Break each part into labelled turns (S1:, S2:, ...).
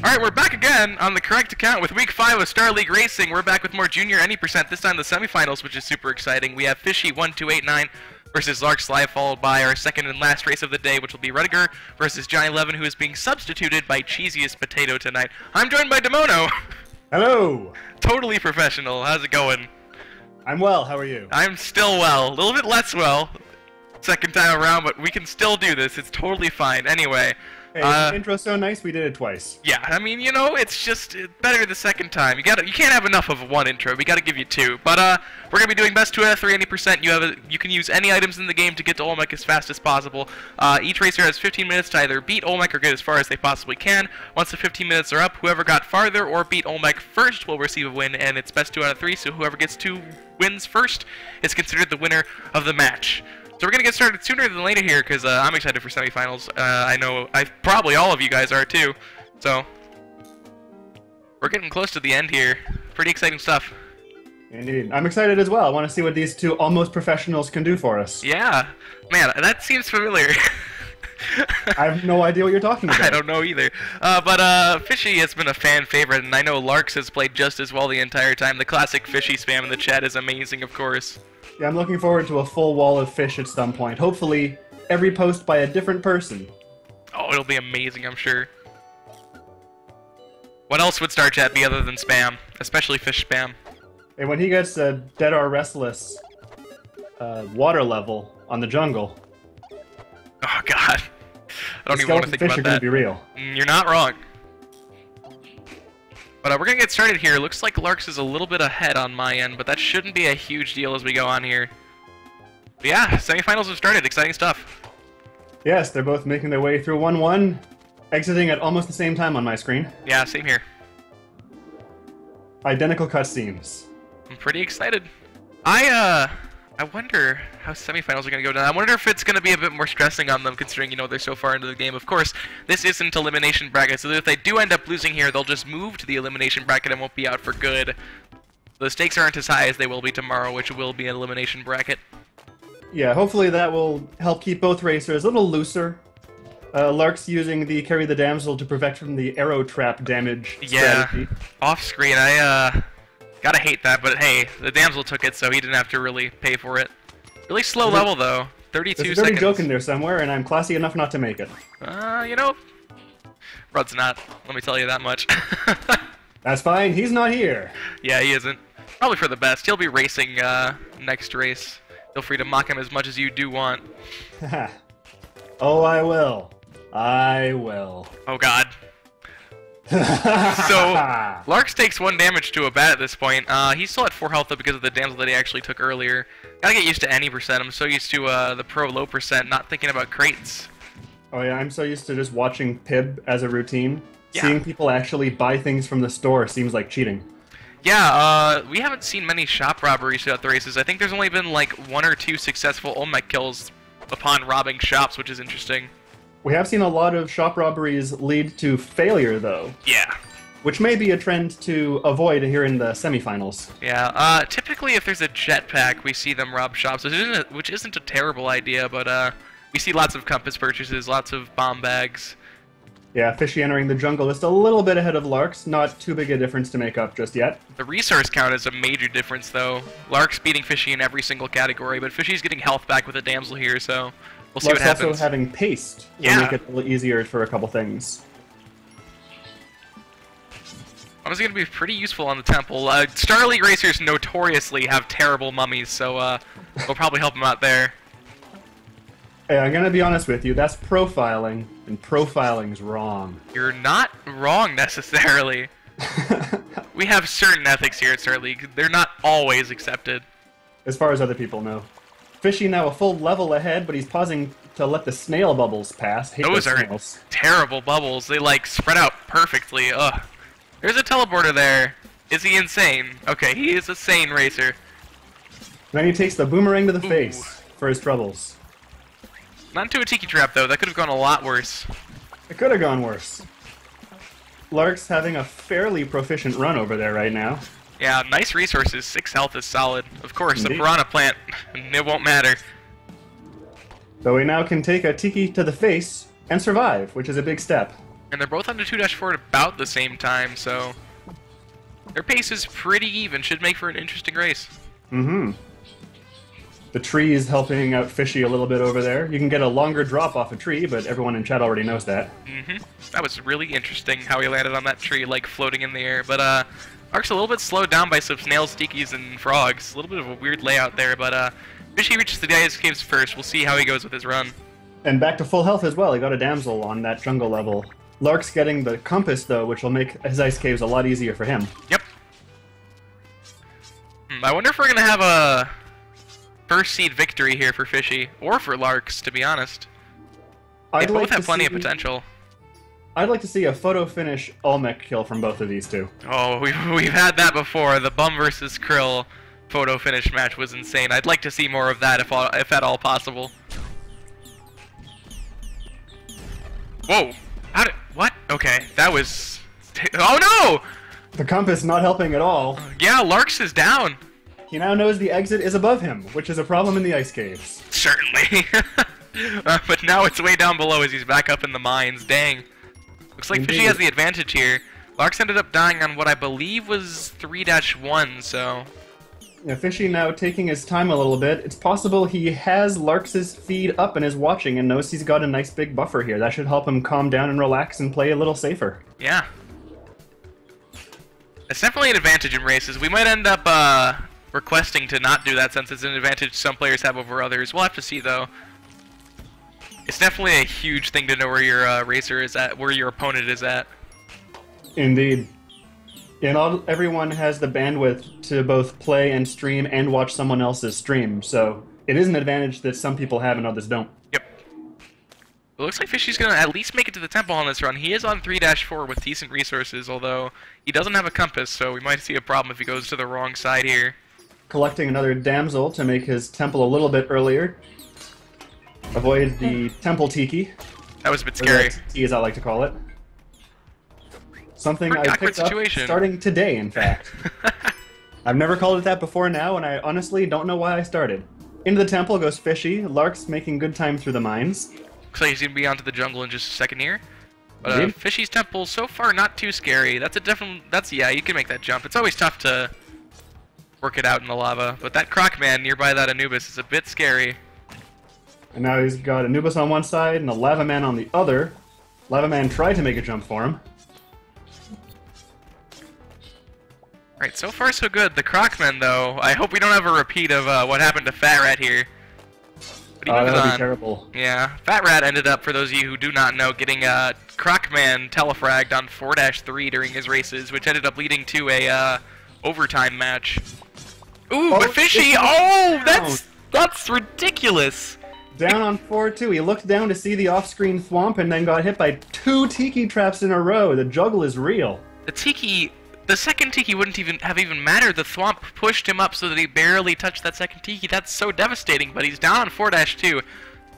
S1: Alright, we're back again on the correct account with Week 5 of Star League Racing. We're back with more Junior Any %, this time the semifinals, which is super exciting. We have Fishy1289 versus LarxLive, followed by our second and last race of the day, which will be Rudiger versus Johnny11, who is being substituted by Cheesiest Potato tonight. I'm joined by DiMono.
S2: Hello!
S1: Totally professional. How's it going?
S2: I'm well, how are you?
S1: I'm still well. A little bit less well second time around, but we can still do this. It's totally fine. Anyway.
S2: Hey, the intro's so nice, we did it twice.
S1: Yeah, I mean, you know, it's just better the second time. You can't have enough of one intro. We gotta give you two. But we're gonna be doing best 2 out of 3 any %. You can use any items in the game to get to Olmec as fast as possible. Each racer has 15 minutes to either beat Olmec or get as far as they possibly can. Once the 15 minutes are up, whoever got farther or beat Olmec first will receive a win, and it's best 2 out of 3. So whoever gets 2 wins first is considered the winner of the match. So we're going to get started sooner than later here, because I'm excited for semifinals. I know probably all of you guys are too. So we're getting close to the end here. Pretty exciting stuff.
S2: Indeed. I'm excited as well. I want to see what these two almost professionals can do for us.
S1: Yeah. Man, that seems familiar.
S2: I have no idea what you're talking about.
S1: I don't know either. But Fishy has been a fan favorite, and I know Larx has played just as well the entire time. The classic Fishy spam in the chat is amazing, of course.
S2: Yeah, I'm looking forward to a full wall of fish at some point. Hopefully, every post by a different person.
S1: Oh, it'll be amazing, I'm sure. What else would Star Chat be other than spam? Especially fish spam.
S2: Hey, when he gets a Dead or Restless water level on the jungle...
S1: Oh, God. I don't even want to think about that.
S2: Fish are going to be real.
S1: You're not wrong. But we're going to get started here. Looks like Larx is a little bit ahead on my end, but that shouldn't be a huge deal as we go on here. But yeah, semifinals have started. Exciting stuff.
S2: Yes, they're both making their way through 1-1, exiting at almost the same time on my screen.
S1: Yeah, same here.
S2: Identical cutscenes.
S1: I'm pretty excited. I wonder how semifinals are going to go down. I wonder if it's going to be a bit more stressing on them, considering, you know, they're so far into the game. Of course, this isn't elimination bracket, so if they do end up losing here, they'll just move to the elimination bracket and won't be out for good. The stakes aren't as high as they will be tomorrow, which will be an elimination bracket.
S2: Yeah, hopefully that will help keep both racers a little looser. Larx using the Carry the Damsel to protect from the arrow trap damage strategy.
S1: Off screen, I gotta hate that, but hey, the damsel took it, so he didn't have to really pay for it. Really slow level, though. 32 seconds.
S2: There's a dirty joke in there somewhere, and I'm classy enough not to make it.
S1: You know, Rod's not. Let me tell you that much.
S2: That's fine. He's not here.
S1: Yeah, he isn't. Probably for the best. He'll be racing next race. Feel free to mock him as much as you do want.
S2: Oh, I will. I will.
S1: Oh, God. So, Larx takes 1 damage to a bat at this point. He's still at 4 health though because of the damsel that he actually took earlier. Gotta get used to any %. I'm so used to the pro low %, not thinking about crates.
S2: Oh yeah, I'm so used to just watching Pib as a routine.
S1: Yeah.
S2: Seeing people actually buy things from the store seems like cheating.
S1: Yeah, we haven't seen many shop robberies throughout the races. I think there's only been like 1 or 2 successful Olmec kills upon robbing shops, which is interesting.
S2: We have seen a lot of shop robberies lead to failure, though.
S1: Yeah.
S2: Which may be a trend to avoid here in the semifinals.
S1: Yeah, typically if there's a jetpack, we see them rob shops, which isn't a terrible idea, but we see lots of compass purchases, lots of bomb bags.
S2: Yeah, Fishy entering the jungle just a little bit ahead of Larx, not too big a difference to make up just yet.
S1: The resource count is a major difference, though. Larx beating Fishy in every single category, but Fishy's getting health back with a damsel here, so... We'll see what happens.
S2: Also having paste will make it a little easier for a couple things.
S1: Mummies going to be pretty useful on the temple. Star League racers notoriously have terrible mummies, so we'll probably help them out there.
S2: Hey, I'm going to be honest with you, that's profiling, and profiling's wrong.
S1: You're not wrong, necessarily. We have certain ethics here at Star League. They're not always accepted.
S2: As far as other people know. Fishy now a full level ahead, but he's pausing to let the snail bubbles pass. Hate
S1: those are
S2: snails.
S1: Terrible bubbles. They, like, spread out perfectly. Ugh. There's a teleporter there. Is he insane? Okay, he is a sane racer.
S2: Then he takes the boomerang to the face for his troubles.
S1: Not into a tiki trap, though. That could have gone a lot worse.
S2: It could have gone worse. Larx having a fairly proficient run over there right now.
S1: Yeah, nice resources. 6 health is solid. Of course,
S2: Indeed.
S1: the piranha plant, it won't matter.
S2: Though he now can take a tiki to the face and survive, which is a big step.
S1: And they're both on the 2-4 at about the same time, so their pace is pretty even. Should make for an interesting race.
S2: Mm-hmm. The tree is helping out Fishy a little bit over there. You can get a longer drop off a tree, but everyone in chat already knows that.
S1: Mm-hmm. That was really interesting how he landed on that tree, like floating in the air. But Lark's a little bit slowed down by some snails, tiki's, and frogs. A little bit of a weird layout there, but Fishy reaches the ice caves first. We'll see how he goes with his run.
S2: And back to full health as well. He got a damsel on that jungle level. Lark's getting the compass, though, which will make his ice caves a lot easier for him.
S1: Yep. I wonder if we're going to have a first seed victory here for Fishy, or for Larx, to be honest. They both have plenty of potential.
S2: I'd like to see a photo finish all-mech kill from both of these two.
S1: Oh, we've had that before. The Bum versus Krill photo finish match was insane. I'd like to see more of that if at all possible. Whoa! What? Okay, that was... Oh no!
S2: The compass not helping at all.
S1: Yeah, Larx is down.
S2: He now knows the exit is above him, which is a problem in the ice caves.
S1: Certainly. But now it's way down below as he's back up in the mines. Dang. Looks like Fishy has the advantage here. Larx ended up dying on what I believe was 3-1, so...
S2: Yeah, Fishy now taking his time a little bit. It's possible he has Larx's feed up and is watching and knows he's got a nice big buffer here. That should help him calm down and relax and play a little safer.
S1: Yeah. It's definitely an advantage in races. We might end up requesting to not do that since it's an advantage some players have over others. We'll have to see, though. It's definitely a huge thing to know where your racer is at, where your opponent is at.
S2: Indeed. And everyone has the bandwidth to both play and stream and watch someone else's stream, so it is an advantage that some people have and others don't.
S1: Yep. It looks like Fishy's going to at least make it to the temple on this run. He is on 3-4 with decent resources, although he doesn't have a compass, so we might see a problem if he goes to the wrong side here.
S2: Collecting another damsel to make his temple a little bit earlier. Avoid the temple tiki.
S1: That was a bit scary.
S2: Tiki, as I like to call it. Something I picked up starting today, in fact. I've never called it that before now, and I honestly don't know why I started. Into the temple goes Fishy. Lark's making good time through the mines.
S1: Looks like he's going to be onto the jungle in just a second here. But Fishy's temple, so far, not too scary. Yeah, you can make that jump. It's always tough to work it out in the lava. But that Crocman nearby that Anubis is a bit scary.
S2: And now he's got Anubis on one side and a Lava Man on the other. Lava Man tried to make a jump for him.
S1: Alright, so far so good. The Crocman, though, I hope we don't have a repeat of what happened to Fat Rat here. But
S2: that would be terrible.
S1: Yeah, Fat Rat ended up, for those of you who do not know, getting Crocman telefragged on 4-3 during his races, which ended up leading to a overtime match. Ooh, but Fishy! Oh, that's ridiculous!
S2: Down on 4-2. He looked down to see the off-screen thwomp and then got hit by 2 tiki traps in a row. The juggle is real.
S1: The second tiki wouldn't have mattered. The thwomp pushed him up so that he barely touched that second tiki. That's so devastating, but he's down on 4-2.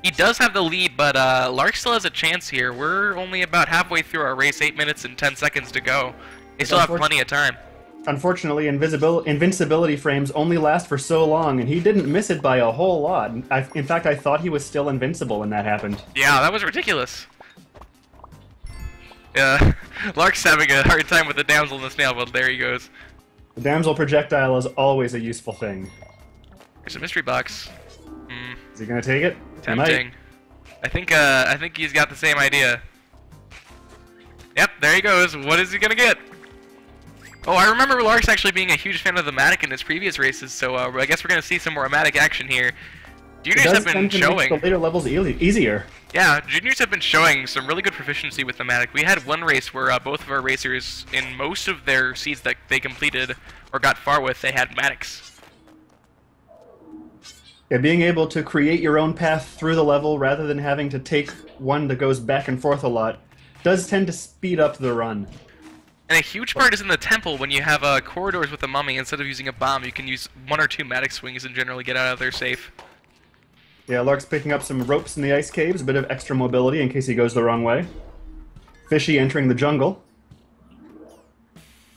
S1: He does have the lead, but Larx still has a chance here. We're only about halfway through our race, 8 minutes and 10 seconds to go. They still have plenty of time.
S2: Unfortunately, invincibility frames only last for so long, and he didn't miss it by a whole lot. In fact, I thought he was still invincible when that happened.
S1: Yeah, that was ridiculous. Yeah, Lark's having a hard time with the damsel and the snail, but there he goes.
S2: The damsel projectile is always a useful thing.
S1: There's a mystery box.
S2: Is he gonna take it?
S1: Tempting. I think he's got the same idea. Yep, there he goes. What is he gonna get? Oh, I remember Larx actually being a huge fan of the Matic in his previous races, so I guess we're gonna see some more Matic action here. Juniors have been showing.
S2: The later levels easier.
S1: Yeah, juniors have been showing some really good proficiency with the Matic. We had one race where both of our racers, in most of their seeds that they completed or got far with, they had Matics.
S2: Yeah, being able to create your own path through the level rather than having to take one that goes back and forth a lot does tend to speed up the run.
S1: And a huge part is in the temple. When you have corridors with a mummy, instead of using a bomb, you can use 1 or 2 Matic swings and generally get out of there safe.
S2: Yeah, Lark's picking up some ropes in the ice caves, a bit of extra mobility in case he goes the wrong way. Fishy entering the jungle.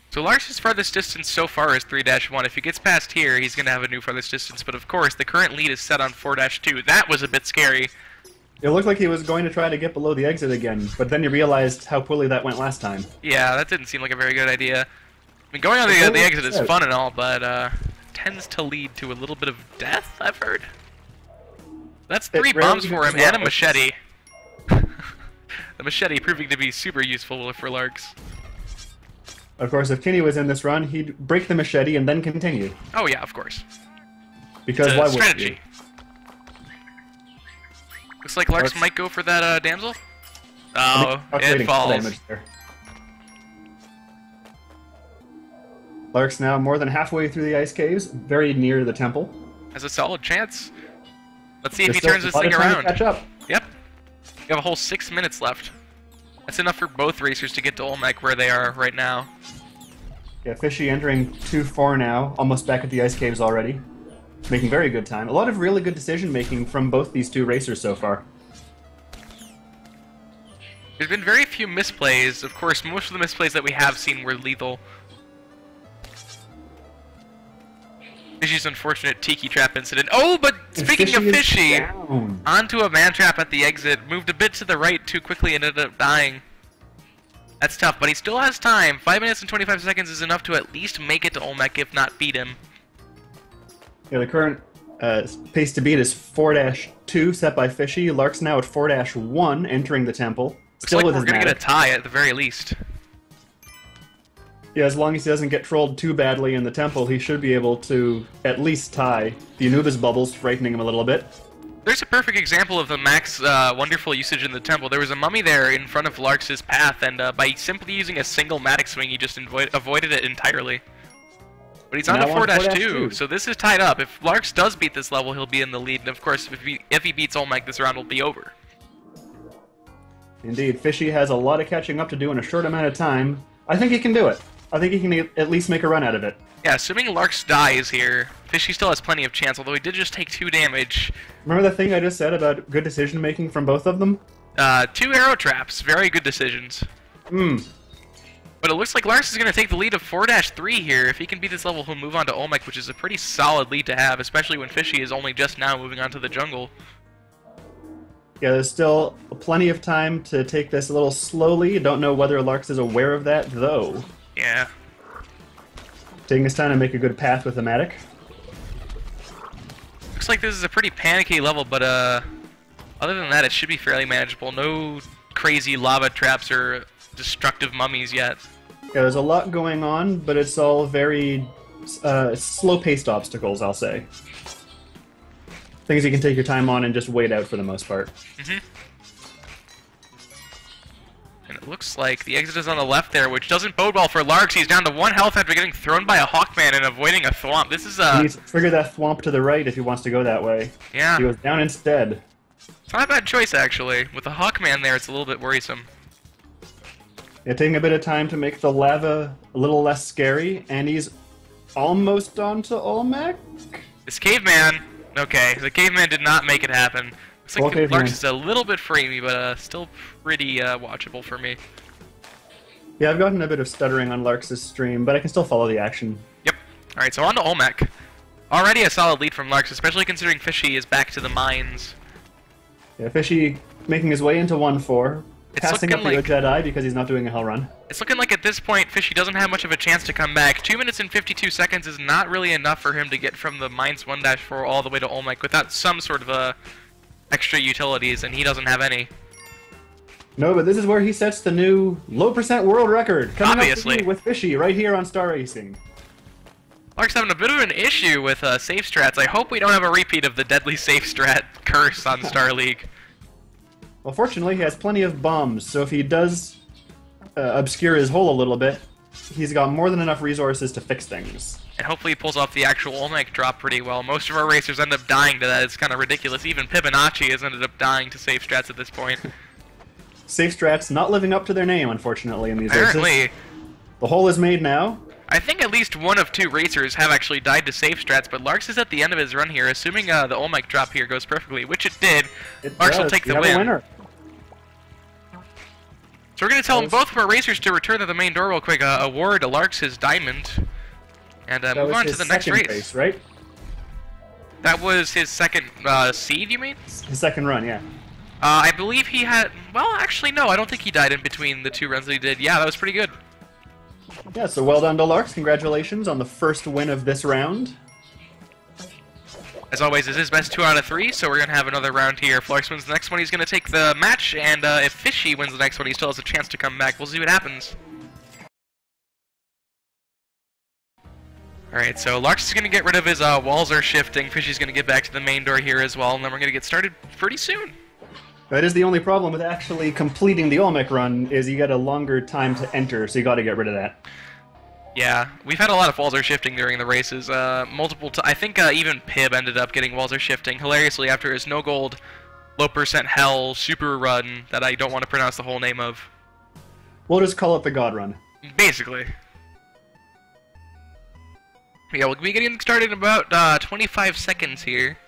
S1: So Larx's farthest distance so far is 3-1. If he gets past here, he's going to have a new farthest distance. But of course, the current lead is set on 4-2. That was a bit scary.
S2: It looked like he was going to try to get below the exit again, but then he realized how poorly that went last time.
S1: Yeah, that didn't seem like a very good idea. I mean, going on the exit is fun and all, but tends to lead to a little bit of death, I've heard. That's 3 bombs for him and a machete. The machete proving to be super useful for Larx.
S2: Of course, if Kinney was in this run, he'd break the machete and then continue.
S1: Oh yeah, of course.
S2: Because why would he?
S1: Looks like Larx might go for that damsel. Oh, it falls. Larx
S2: now more than halfway through the ice caves, very near the temple.
S1: Has a solid chance. Let's see if he turns this thing around.
S2: Catch up.
S1: Yep. We have a whole 6 minutes left. That's enough for both racers to get to Olmec where they are right now.
S2: Yeah, Fishy entering 2-4 now, almost back at the ice caves already. Making very good time. A lot of really good decision-making from both these two racers so far.
S1: There's been very few misplays. Of course, most of the misplays that we have seen were lethal. Fishy's unfortunate tiki trap incident. Oh, but speaking of Fishy, onto a man trap at the exit, moved a bit to the right too quickly and ended up dying. That's tough, but he still has time. 5 minutes and 25 seconds is enough to at least make it to Olmec, if not beat him.
S2: Yeah, the current pace to beat is 4-2 set by Fishy. Larx now at 4-1 entering the temple.
S1: Looks like we're going to get a tie at the very least.
S2: Yeah, as long as he doesn't get trolled too badly in the temple, he should be able to at least tie. The Anubis bubbles frightening him a little bit.
S1: There's a perfect example of the Mac's wonderful usage in the temple. There was a mummy there in front of Larx's path, and by simply using a single Matic swing, he just avoided it entirely. But he's on to 4-2, so this is tied up. If Larx does beat this level, he'll be in the lead, and of course, if he beats Olmec, this round will be over.
S2: Indeed, Fishy has a lot of catching up to do in a short amount of time. I think he can do it. I think he can at least make a run out of it.
S1: Yeah, assuming Larx dies here, Fishy still has plenty of chance, although he did just take 2 damage.
S2: Remember the thing I just said about good decision-making from both of them?
S1: 2 arrow traps, very good decisions. But it looks like Larx is going to take the lead of 4-3 here. If he can beat this level, he'll move on to Olmec, which is a pretty solid lead to have, especially when Fishy is only just now moving on to the jungle.
S2: Yeah, there's still plenty of time to take this a little slowly. Don't know whether Larx is aware of that, though.
S1: Yeah.
S2: Taking his time to make a good path with the Matic.
S1: Looks like this is a pretty panicky level, but other than that, it should be fairly manageable. No crazy lava traps or destructive mummies yet.
S2: Yeah, there's a lot going on, but it's all very slow-paced obstacles, I'll say. Things you can take your time on and just wait out for the most part.
S1: And it looks like the exit is on the left there, which doesn't bode well for Larx. He's down to 1 health after getting thrown by a Hawkman and avoiding a thwomp. This is
S2: He needs to trigger that thwomp to the right if he wants to go that way.
S1: Yeah.
S2: He goes down instead.
S1: It's not a bad choice, actually. With the Hawkman there, it's a little bit worrisome.
S2: Yeah, taking a bit of time to make the lava a little less scary, and he's almost onto Olmec?
S1: This caveman... Okay, the caveman did not make it happen. Looks like Larx is a little bit framey, but still pretty watchable for me.
S2: Yeah, I've gotten a bit of stuttering on Larx's stream, but I can still follow the action.
S1: Yep. Alright, so on to Olmec. Already a solid lead from Larx, especially considering Fishy is back to the mines.
S2: Yeah, Fishy making his way into 1-4. Passing up the Jedi because he's not doing a hell run.
S1: It's looking like at this point Fishy doesn't have much of a chance to come back. 2 minutes and 52 seconds is not really enough for him to get from the Mines 1-4 all the way to Olmec without some sort of extra utilities, and he doesn't have any.
S2: No, but this is where he sets the new low percent world record. Coming
S1: Obviously.
S2: Up with Fishy right here on Star Racing.
S1: Larx having a bit of an issue with safe strats. I hope we don't have a repeat of the deadly safe strat curse on Star League.
S2: Well, fortunately, he has plenty of bombs, so if he does obscure his hole a little bit, he's got more than enough resources to fix things.
S1: And hopefully he pulls off the actual Olmec drop pretty well. Most of our racers end up dying to that. It's kind of ridiculous. Even Pibonacci has ended up dying to safe strats at this point.
S2: Safe strats not living up to their name, unfortunately, in these
S1: Apparently.
S2: races. The hole is made now.
S1: I think at least 1 of 2 racers have actually died to safe strats, but Larx is at the end of his run here, assuming the Olmec drop here goes perfectly, which it did. Larx will take the win. So we're going to tell both of our racers to return to the main door real quick, award Larx his diamond, and move on to the next race.
S2: Right?
S1: That was his second seed, you mean?
S2: His second run, yeah.
S1: I believe he had... Well, actually, no. I don't think he died in between the 2 runs that he did. Yeah, that was pretty good.
S2: Yeah, so well done to Larx. Congratulations on the first win of this round.
S1: As always, this is best 2 out of 3, so we're going to have another round here. If Larx wins the next one, he's going to take the match, and if Fishy wins the next one, he still has a chance to come back. We'll see what happens. Alright, so Larx is going to get rid of his walls are shifting. Fishy's going to get back to the main door here as well, and then we're going to get started pretty soon.
S2: That is the only problem with actually completing the Olmec run, is you get a longer time to enter, so you got to get rid of that.
S1: Yeah, we've had a lot of walls are shifting during the races. I think even Pib ended up getting walls are shifting hilariously after his no gold, low percent hell super run that I don't want to pronounce the whole name of.
S2: We'll just call it the God run.
S1: Basically. Yeah, we'll be getting started in about 25 seconds here.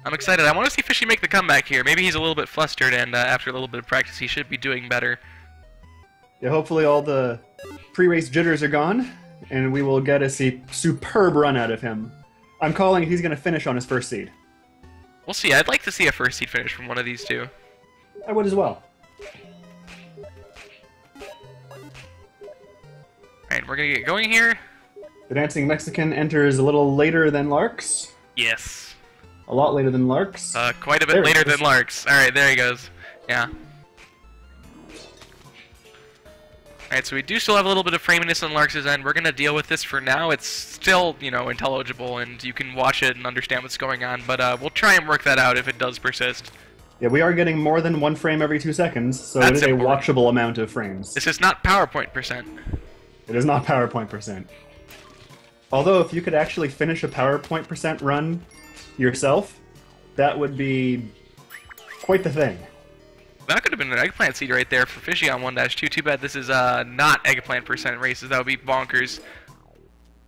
S1: I'm excited. I want to see Fishy make the comeback here. Maybe he's a little bit flustered, and after a little bit of practice, he should be doing better.
S2: Yeah, hopefully all the pre-race jitters are gone, and we will get a superb run out of him. I'm calling he's going to finish on his first seed.
S1: We'll see. I'd like to see a first seed finish from one of these two.
S2: I would as well.
S1: Alright, we're going to get going here.
S2: The Dancing Mexican enters a little later than Larx.
S1: Yes.
S2: A lot later than Larx.
S1: Quite a bit later than Larx. Alright, there he goes. Yeah. Alright, so we do still have a little bit of framiness on Larx's end. We're going to deal with this for now. It's still, you know, intelligible, and you can watch it and understand what's going on, but we'll try and work that out if it does persist.
S2: Yeah, we are getting more than 1 frame every 2 seconds, so
S1: That's
S2: it is a
S1: important.
S2: watchable amount of frames.
S1: This is not PowerPoint percent.
S2: It is not PowerPoint percent. Although, if you could actually finish a PowerPoint percent run yourself, that would be quite the thing.
S1: That could have been an eggplant seed right there for Fishy on 1-2. Too bad this is not eggplant percent races. That would be bonkers.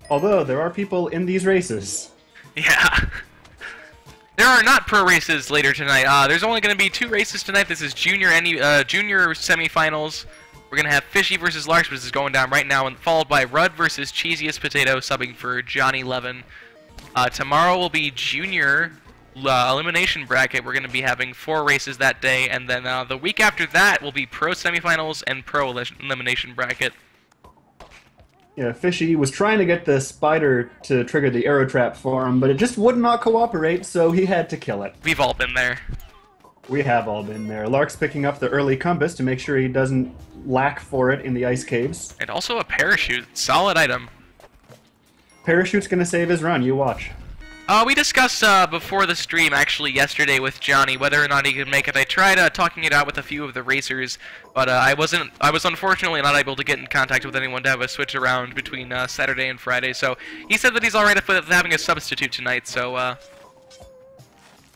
S2: Although, there are people in these races.
S1: Yeah. There are not pro races later tonight. There's only going to be 2 races tonight. This is junior semifinals. We're going to have Fishy versus Larx, which is going down right now, and followed by Rudd versus Cheesiest Potato, subbing for Johnny Levin. Tomorrow will be junior elimination bracket. We're going to be having 4 races that day, and then the week after that will be pro semifinals and pro elimination bracket.
S2: Yeah, Fishy was trying to get the spider to trigger the arrow trap for him, but it just would not cooperate, so he had to kill it.
S1: We've all been there.
S2: We have all been there. Lark's picking up the early compass to make sure he doesn't lack for it in the ice caves.
S1: And also a parachute. Solid item.
S2: Parachute's gonna save his run, you watch.
S1: We discussed before the stream, actually, yesterday with Johnny, whether or not he could make it. I tried talking it out with a few of the racers, but I was unfortunately not able to get in contact with anyone to have a switch around between Saturday and Friday, so he said that he's alright with having a substitute tonight, so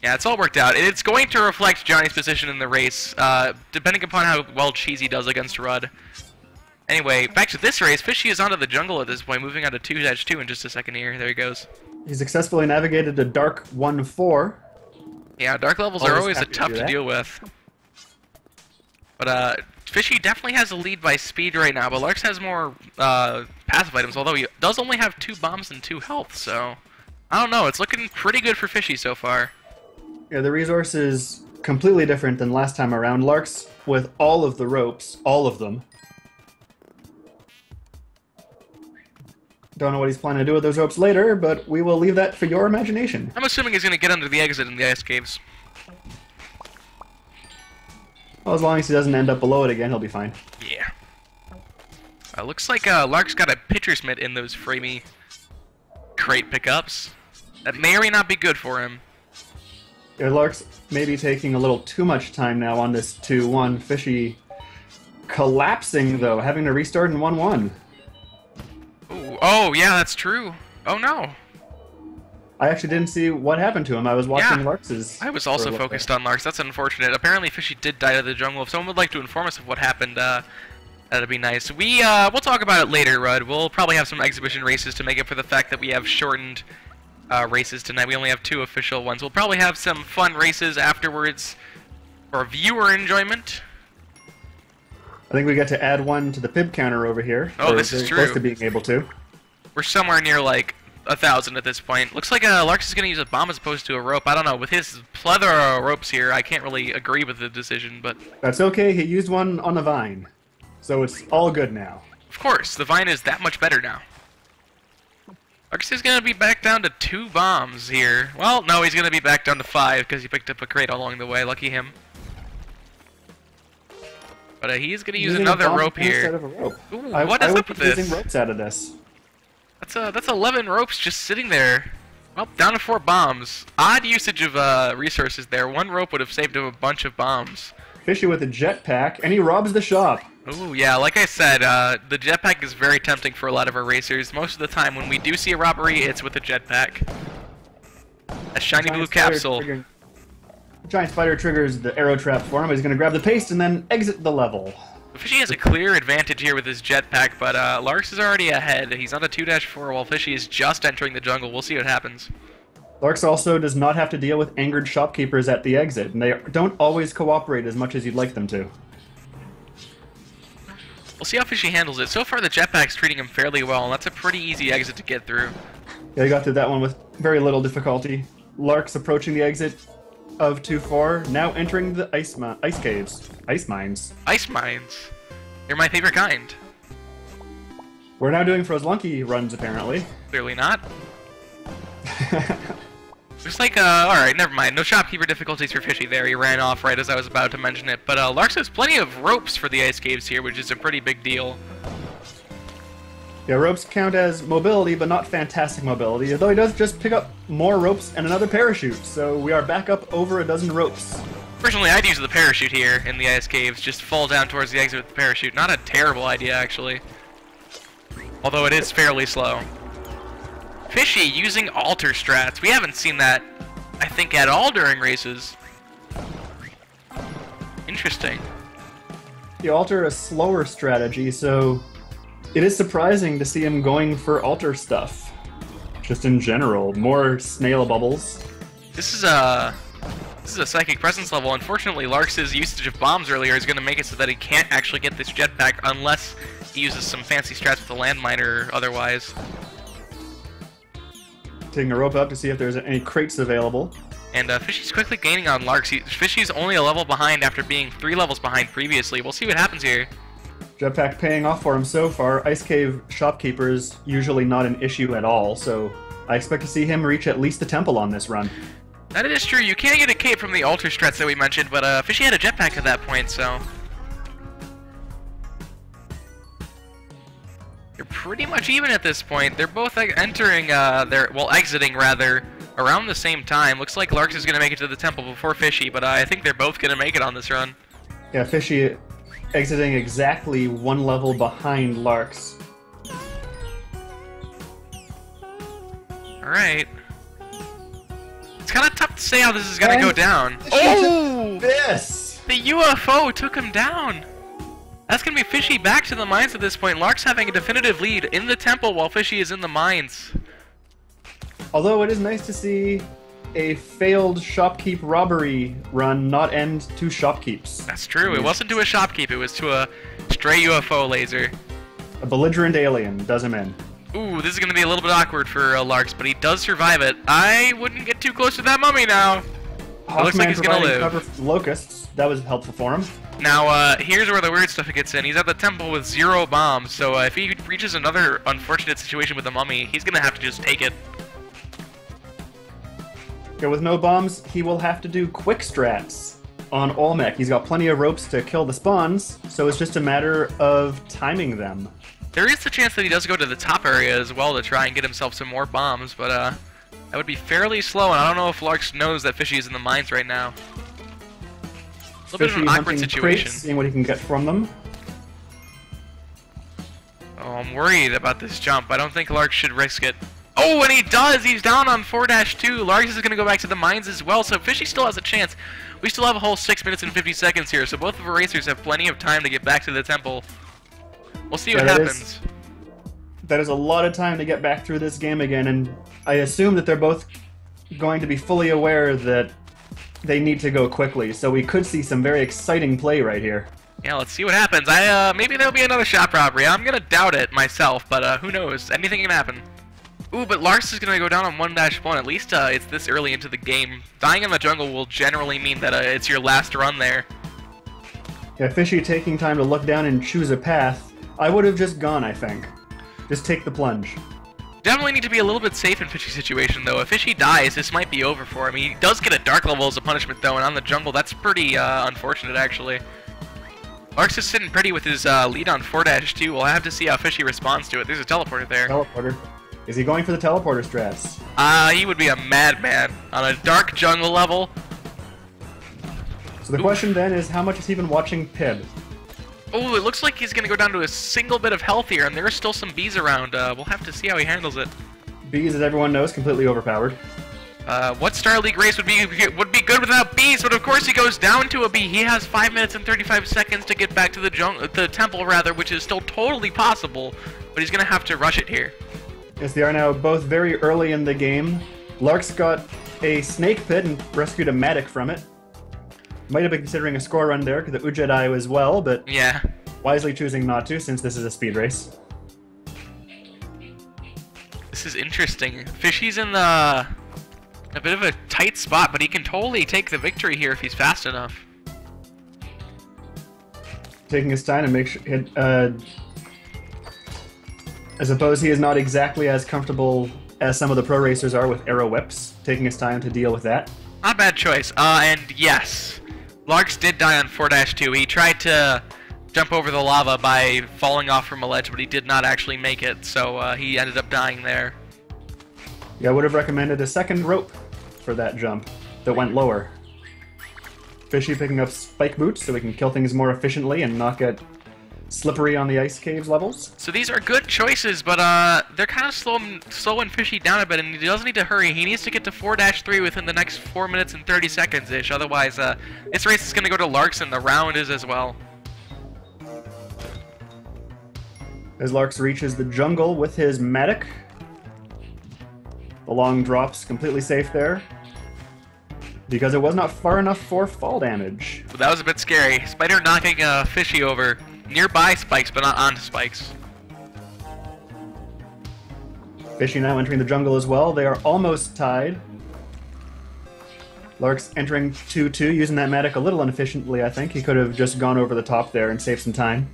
S1: yeah, it's all worked out. It's going to reflect Johnny's position in the race, depending upon how well Cheesy does against Rudd. Anyway, back to this race. Fishy is onto the jungle at this point, moving on to 2-2 in just a second here. There he goes.
S2: He successfully navigated a dark 1-4.
S1: Yeah, dark levels are always tough to deal with. But Fishy definitely has a lead by speed right now, but Larx has more passive items, although he does only have 2 bombs and 2 health, so I don't know. It's looking pretty good for Fishy so far.
S2: Yeah, the resource is completely different than last time around. Larx with all of the ropes, all of them. Don't know what he's planning to do with those ropes later, but we will leave that for your imagination.
S1: I'm assuming he's going to get under the exit in the ice caves.
S2: Well, as long as he doesn't end up below it again, he'll be fine.
S1: Yeah. Looks like Lark's got a pitcher's mitt in those framey crate pickups. That may or may not be good for him.
S2: Yeah, Lark's maybe taking a little too much time now on this 2-1. Fishy collapsing, though, having to restart in 1-1.
S1: Ooh, oh, yeah, that's true. Oh, no.
S2: I actually didn't see what happened to him. I was watching Larx's.
S1: I was also focused on Larx. That's unfortunate. Apparently, Fishy did die to the jungle. If someone would like to inform us of what happened, that'd be nice. We'll talk about it later, Rudd. We'll probably have some exhibition races to make up for the fact that we have shortened races tonight. We only have 2 official ones. We'll probably have some fun races afterwards for viewer enjoyment.
S2: I think we get to add one to the pib counter over here.
S1: Oh, this is true.
S2: Close to being able to.
S1: We're somewhere near like 1,000 at this point. Looks like Larx is going to use a bomb as opposed to a rope. I don't know. With his plethora of ropes here, I can't really agree with the decision, but...
S2: That's okay. He used one on the vine. So it's all good now.
S1: Of course, the vine is that much better now. Larx is going to be back down to 2 bombs here. Well, no, he's going to be back down to 5 because he picked up a crate along the way. Lucky him. But he's going to use another rope here.
S2: Instead of a rope.
S1: Ooh, what is up with this?
S2: Using ropes out of this.
S1: That's 11 ropes just sitting there. Well, down to 4 bombs. Odd usage of resources there. 1 rope would have saved him a bunch of bombs.
S2: Fishy with a jetpack, and he robs the shop.
S1: Ooh, yeah, like I said, the jetpack is very tempting for a lot of our racers. Most of the time when we do see a robbery, it's with a jetpack. A shiny blue capsule.
S2: Giant spider triggers the arrow trap for him. He's going to grab the paste and then exit the level.
S1: Fishy has a clear advantage here with his jetpack, but Larx is already ahead. He's on a 2-4 while Fishy is just entering the jungle. We'll see what happens.
S2: Larx also does not have to deal with angered shopkeepers at the exit, and they don't always cooperate as much as you'd like them to.
S1: We'll see how Fishy handles it. So far, the jetpack's treating him fairly well, and that's a pretty easy exit to get through.
S2: Yeah, he got through that one with very little difficulty. Larx approaching the exit of 2-4, now entering the ice caves. Ice mines.
S1: Ice mines? They're my favorite kind.
S2: We're now doing Spelunky runs, apparently.
S1: Clearly not. Looks like, alright, never mind. No shopkeeper difficulties for Fishy there. He ran off right as I was about to mention it. But Larx has plenty of ropes for the ice caves here, which is a pretty big deal.
S2: Yeah, ropes count as mobility, but not fantastic mobility, although he does just pick up more ropes and another parachute, so we are back up over a dozen ropes.
S1: Personally, I'd use the parachute here in the ice caves, just fall down towards the exit with the parachute. Not a terrible idea, actually. Although it is fairly slow. Fishy using alter strats. We haven't seen that, I think, at all during races. Interesting.
S2: You alter a slower strategy, so it is surprising to see him going for alter stuff. Just in general, more snail bubbles.
S1: This is a psychic presence level. Unfortunately, Larx's usage of bombs earlier is going to make it so that he can't actually get this jetpack unless he uses some fancy strats with a landmine or otherwise.
S2: Taking a rope up to see if there's any crates available.
S1: And Fishy's quickly gaining on Larx. Fishy's only a level behind after being 3 levels behind previously. We'll see what happens here.
S2: Jetpack paying off for him so far. Ice Cave shopkeepers usually not an issue at all, so I expect to see him reach at least the temple on this run.
S1: That is true. You can't get a cape from the alter strats that we mentioned, but Fishy had a jetpack at that point, so they're pretty much even at this point. They're both entering, exiting rather, around the same time. Looks like Larx is going to make it to the temple before Fishy, but I think they're both going to make it on this run.
S2: Yeah, Fishy exiting exactly 1 level behind Larx.
S1: Alright. It's kind of tough to say how this is going to go down.
S2: Oh! This!
S1: The UFO took him down! That's going to be Fishy back to the mines at this point. Larx having a definitive lead in the temple while Fishy is in the mines.
S2: Although it is nice to see a failed shopkeep robbery run not end to shopkeeps.
S1: That's true. It wasn't to a shopkeep. It was to a stray UFO laser.
S2: A belligerent alien does him in.
S1: Ooh, this is going to be a little bit awkward for Larx, but he does survive it. I wouldn't get too close to that mummy now. It looks like he's going to live.
S2: Cover for locusts. That was helpful for him.
S1: Now, here's where the weird stuff gets in. He's at the temple with 0 bombs, so if he reaches another unfortunate situation with the mummy, he's going to have to just take it.
S2: Okay, with no bombs, he will have to do quick strats on Olmec. He's got plenty of ropes to kill the spawns, so it's just a matter of timing them.
S1: There is the chance that he does go to the top area as well to try and get himself some more bombs, but that would be fairly slow, and I don't know if Larx knows that Fishy is in the mines right now. A little bit of an awkward situation.
S2: Crates, seeing what he can get from them.
S1: Oh, I'm worried about this jump. I don't think Larx should risk it. Oh, and he does! He's down on 4-2. Larx is going to go back to the mines as well, so Fishy still has a chance. We still have a whole 6 minutes and 50 seconds here, so both of our racers have plenty of time to get back to the temple. We'll see what happens.
S2: That is a lot of time to get back through this game again, and I assume that they're both going to be fully aware that they need to go quickly, so we could see some very exciting play right here.
S1: Yeah, let's see what happens. Maybe there'll be another shop robbery. I'm gonna doubt it myself, but who knows? Anything can happen. Ooh, but Larx is gonna go down on 1-1. At least it's this early into the game. Dying in the jungle will generally mean that it's your last run there.
S2: Yeah, Fishy taking time to look down and choose a path. I would have just gone, I think. Just take the plunge.
S1: Definitely need to be a little bit safe in Fishy's situation, though. If Fishy dies, this might be over for him. He does get a dark level as a punishment, though, and on the jungle, that's pretty unfortunate, actually. Larx is sitting pretty with his lead on 4-2. We'll have to see how Fishy responds to it. There's a teleporter there.
S2: Teleporter. Is he going for the teleporter strats?
S1: He would be a madman on a dark jungle level.
S2: So the question then is, how much has he been watching Pib?
S1: Oh, it looks like he's going to go down to a single bit of health here, and there are still some bees around. We'll have to see how he handles it.
S2: Bees, as everyone knows, completely overpowered.
S1: What Star League race would be good without bees? But of course he goes down to a bee. He has 5 minutes and 35 seconds to get back to the temple, rather, which is still totally possible. But he's going to have to rush it here.
S2: Yes, they are now both very early in the game. Larx got a snake pit and rescued a Matic from it. Might have been considering a score run there, because the Ujedi as well, but
S1: yeah,
S2: wisely choosing not to, since this is a speed race.
S1: This is interesting. Fishy's in a bit of a tight spot, but he can totally take the victory here if he's fast enough.
S2: Taking his time to make sure... I suppose he is not exactly as comfortable as some of the pro racers are with arrow whips, taking his time to deal with that.
S1: Not a bad choice. And yes, Larx did die on 4-2. He tried to jump over the lava by falling off from a ledge, but he did not actually make it, so he ended up dying there.
S2: Yeah, I would have recommended a second rope for that jump that went lower. Fishy picking up spike boots so we can kill things more efficiently and not get slippery on the ice caves levels.
S1: So these are good choices, but they're kind of slowing Fishy down a bit, and he does need to hurry. He needs to get to 4-3 within the next 4 minutes and 30 seconds-ish. Otherwise, this race is going to go to Larx, and the round is as well.
S2: As Larx reaches the jungle with his Matic. The long drop's completely safe there, because it was not far enough for fall damage.
S1: Well, that was a bit scary. Spider knocking Fishy over. Nearby spikes, but not onto spikes.
S2: Fishy now entering the jungle as well. They are almost tied. Larx entering 2-2, using that Matic a little inefficiently, I think. He could have just gone over the top there and saved some time.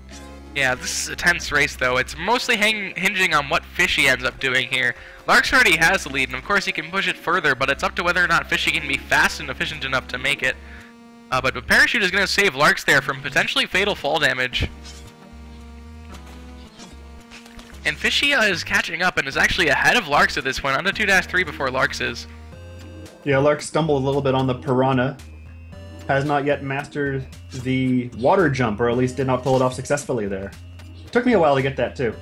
S1: Yeah, this is a tense race, though. It's mostly hinging on what Fishy ends up doing here. Larx already has the lead, and of course he can push it further, but it's up to whether or not Fishy can be fast and efficient enough to make it. But the Parachute is going to save Larx there from potentially fatal fall damage. And Fishy is catching up and is actually ahead of Larx at this point, on to 2-3 before Larx is.
S2: Yeah, Larx stumbled a little bit on the Piranha. Has not yet mastered the water jump, or at least did not pull it off successfully there. Took me a while to get that too.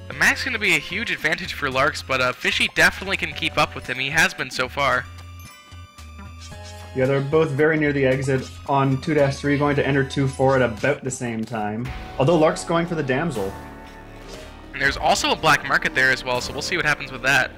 S1: The Mac's going to be a huge advantage for Larx, but Fishy definitely can keep up with him. He has been so far.
S2: Yeah, they're both very near the exit on 2-3, going to enter 2-4 at about the same time. Although Lark's going for the Damsel.
S1: And there's also a black market there as well, so we'll see what happens with that.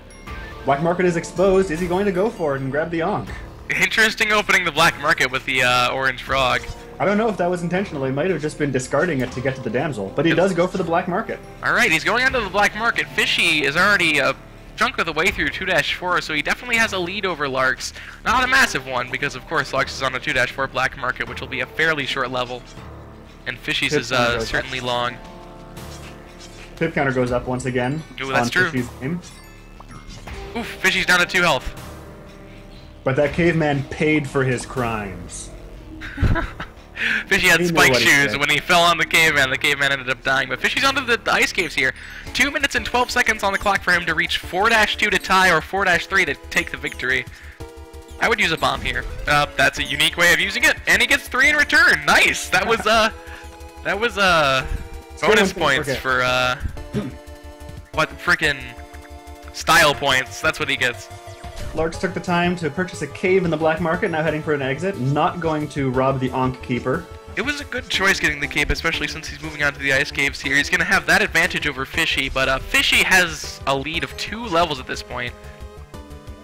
S2: Black market is exposed. Is he going to go for it and grab the Ankh?
S1: Interesting opening the black market with the orange frog.
S2: I don't know if that was intentional. He might have just been discarding it to get to the Damsel. But he does go for the black market.
S1: Alright, he's going onto the black market. Fishy is already a chunk of the way through 2-4, so he definitely has a lead over Larx. Not a massive one, because of course Larx is on a 2-4 black market, which will be a fairly short level. And Fishy's is certainly long.
S2: Pip counter goes up once again.
S1: Ooh, that's true.
S2: Fishy's game.
S1: Oof, Fishy's down to 2 health.
S2: But that caveman paid for his crimes.
S1: Fishy had spike shoes, and when he fell on the caveman ended up dying. But Fishy's onto the ice caves here. 2 minutes and 12 seconds on the clock for him to reach 4-2 to tie, or 4-3 to take the victory. I would use a bomb here. That's a unique way of using it, and he gets 3 in return. Nice. That was bonus points for what frickin' style points. That's what he gets.
S2: Larx took the time to purchase a cave in the black market, now heading for an exit, not going to rob the Ankh Keeper.
S1: It was a good choice getting the cape, especially since he's moving on to the ice caves here. He's going to have that advantage over Fishy, but Fishy has a lead of 2 levels at this point.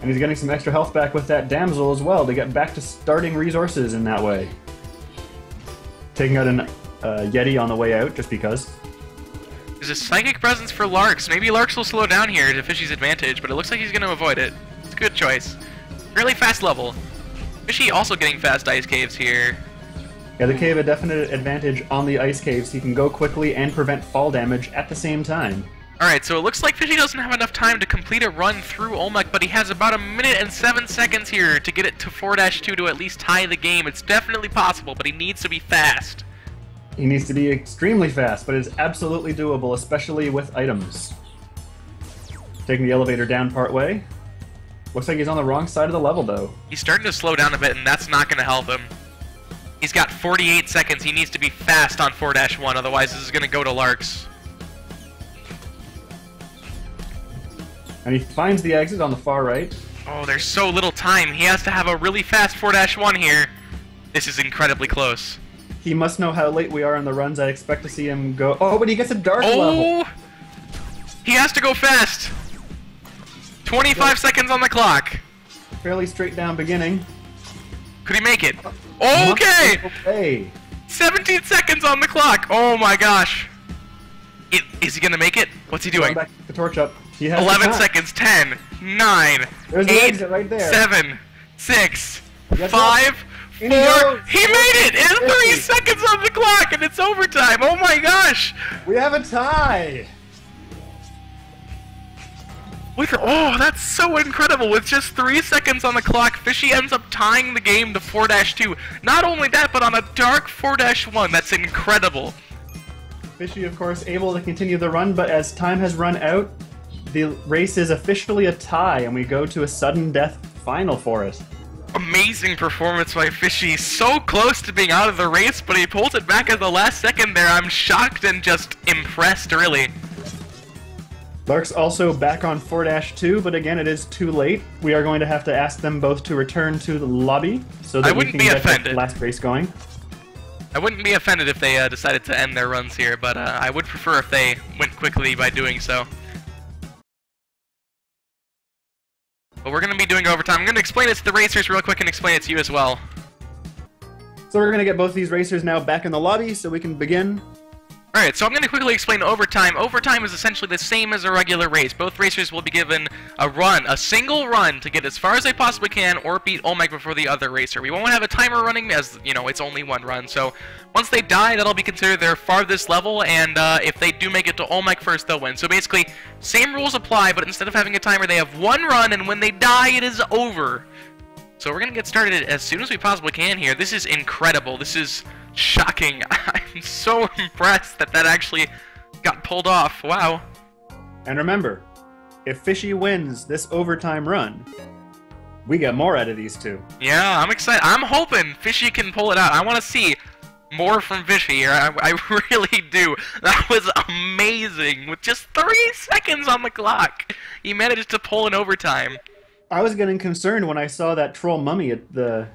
S2: And he's getting some extra health back with that Damsel as well to get back to starting resources in that way. Taking out an Yeti on the way out, just because.
S1: There's there's a Psychic Presence for Larx. Maybe Larx will slow down here to Fishy's advantage, but it looks like he's going to avoid it. It's a good choice. Really fast level. Fishy also getting fast Ice Caves here.
S2: Yeah, the cave a definite advantage on the ice caves. He can go quickly and prevent fall damage at the same time.
S1: Alright, so it looks like Fishy doesn't have enough time to complete a run through Olmec, but he has about 1 minute and 7 seconds here to get it to 4-2 to at least tie the game. It's definitely possible, but he needs to be fast.
S2: He needs to be extremely fast, but it's absolutely doable, especially with items. Taking the elevator down part way. Looks like he's on the wrong side of the level, though.
S1: He's starting to slow down a bit, and that's not going to help him. He's got 48 seconds. He needs to be fast on 4-1, otherwise this is going to go to Larx.
S2: And he finds the exit on the far right.
S1: Oh, there's so little time. He has to have a really fast 4-1 here. This is incredibly close.
S2: He must know how late we are in the runs. I expect to see him go... Oh, but he gets a dark level!
S1: He has to go fast! 25 seconds on the clock.
S2: Fairly straight down beginning.
S1: Could he make it? Okay!
S2: Okay.
S1: 17 seconds on the clock! Oh my gosh! Is he gonna make it? What's he doing?
S2: Back the torch up. He has
S1: 11 seconds. 10, 9,
S2: There's
S1: 8,
S2: the exit right there.
S1: 7, 6,
S2: Yes,
S1: 5, 4. He made it! It's 3
S2: 50.
S1: seconds on the clock and it's overtime! Oh my gosh!
S2: We have a tie!
S1: Oh, that's so incredible! With just 3 seconds on the clock, Fishy ends up tying the game to 4-2. Not only that, but on a dark 4-1. That's incredible.
S2: Fishy, of course, able to continue the run, but as time has run out, the race is officially a tie, and we go to a sudden death final for it.
S1: Amazing performance by Fishy. So close to being out of the race, but he pulls it back at the last second there. I'm shocked and just impressed, really.
S2: Larx also back on 4-2, but again, it is too late. We are going to have to ask them both to return to the lobby so that we can get the last race going.
S1: I wouldn't be offended if they decided to end their runs here, but I would prefer if they went quickly by doing so. But we're going to be doing overtime. I'm going to explain it to the racers real quick and explain it to you as well.
S2: So we're going to get both these racers now back in the lobby so we can begin.
S1: Alright, so I'm going to quickly explain overtime. Overtime is essentially the same as a regular race. Both racers will be given a run, a single run, to get as far as they possibly can or beat Olmec before the other racer. We won't have a timer running as, you know, it's only one run. So once they die, that'll be considered their farthest level, and if they do make it to Olmec first, they'll win. So basically, same rules apply, but instead of having a timer, they have one run, and when they die, it is over. So we're going to get started as soon as we possibly can here. This is incredible. This is shocking. I'm so impressed that that actually got pulled off. Wow.
S2: And remember, if Fishy wins this overtime run, we get more out of these two.
S1: Yeah, I'm excited. I'm hoping Fishy can pull it out. I want to see more from Fishy here. I really do. That was amazing. With just 3 seconds on the clock, he managed to pull an overtime.
S2: I was getting concerned when I saw that troll mummy at the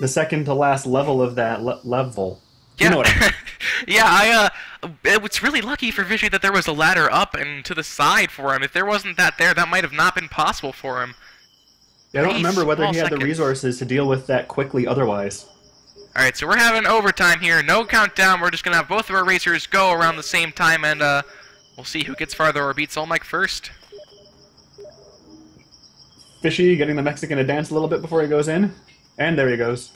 S2: second to last level of that level.
S1: Yeah,
S2: you know what I mean.
S1: yeah. It's really lucky for Fishy that there was a ladder up and to the side for him. If there wasn't that there, that might have not been possible for him.
S2: Yeah, I don't remember whether he had the resources to deal with that quickly otherwise.
S1: Alright, so we're having overtime here. No countdown. We're just going to have both of our racers go around the same time, and we'll see who gets farther or beats Olmec first.
S2: Fishy getting the Mexican to dance a little bit before he goes in. And there he goes.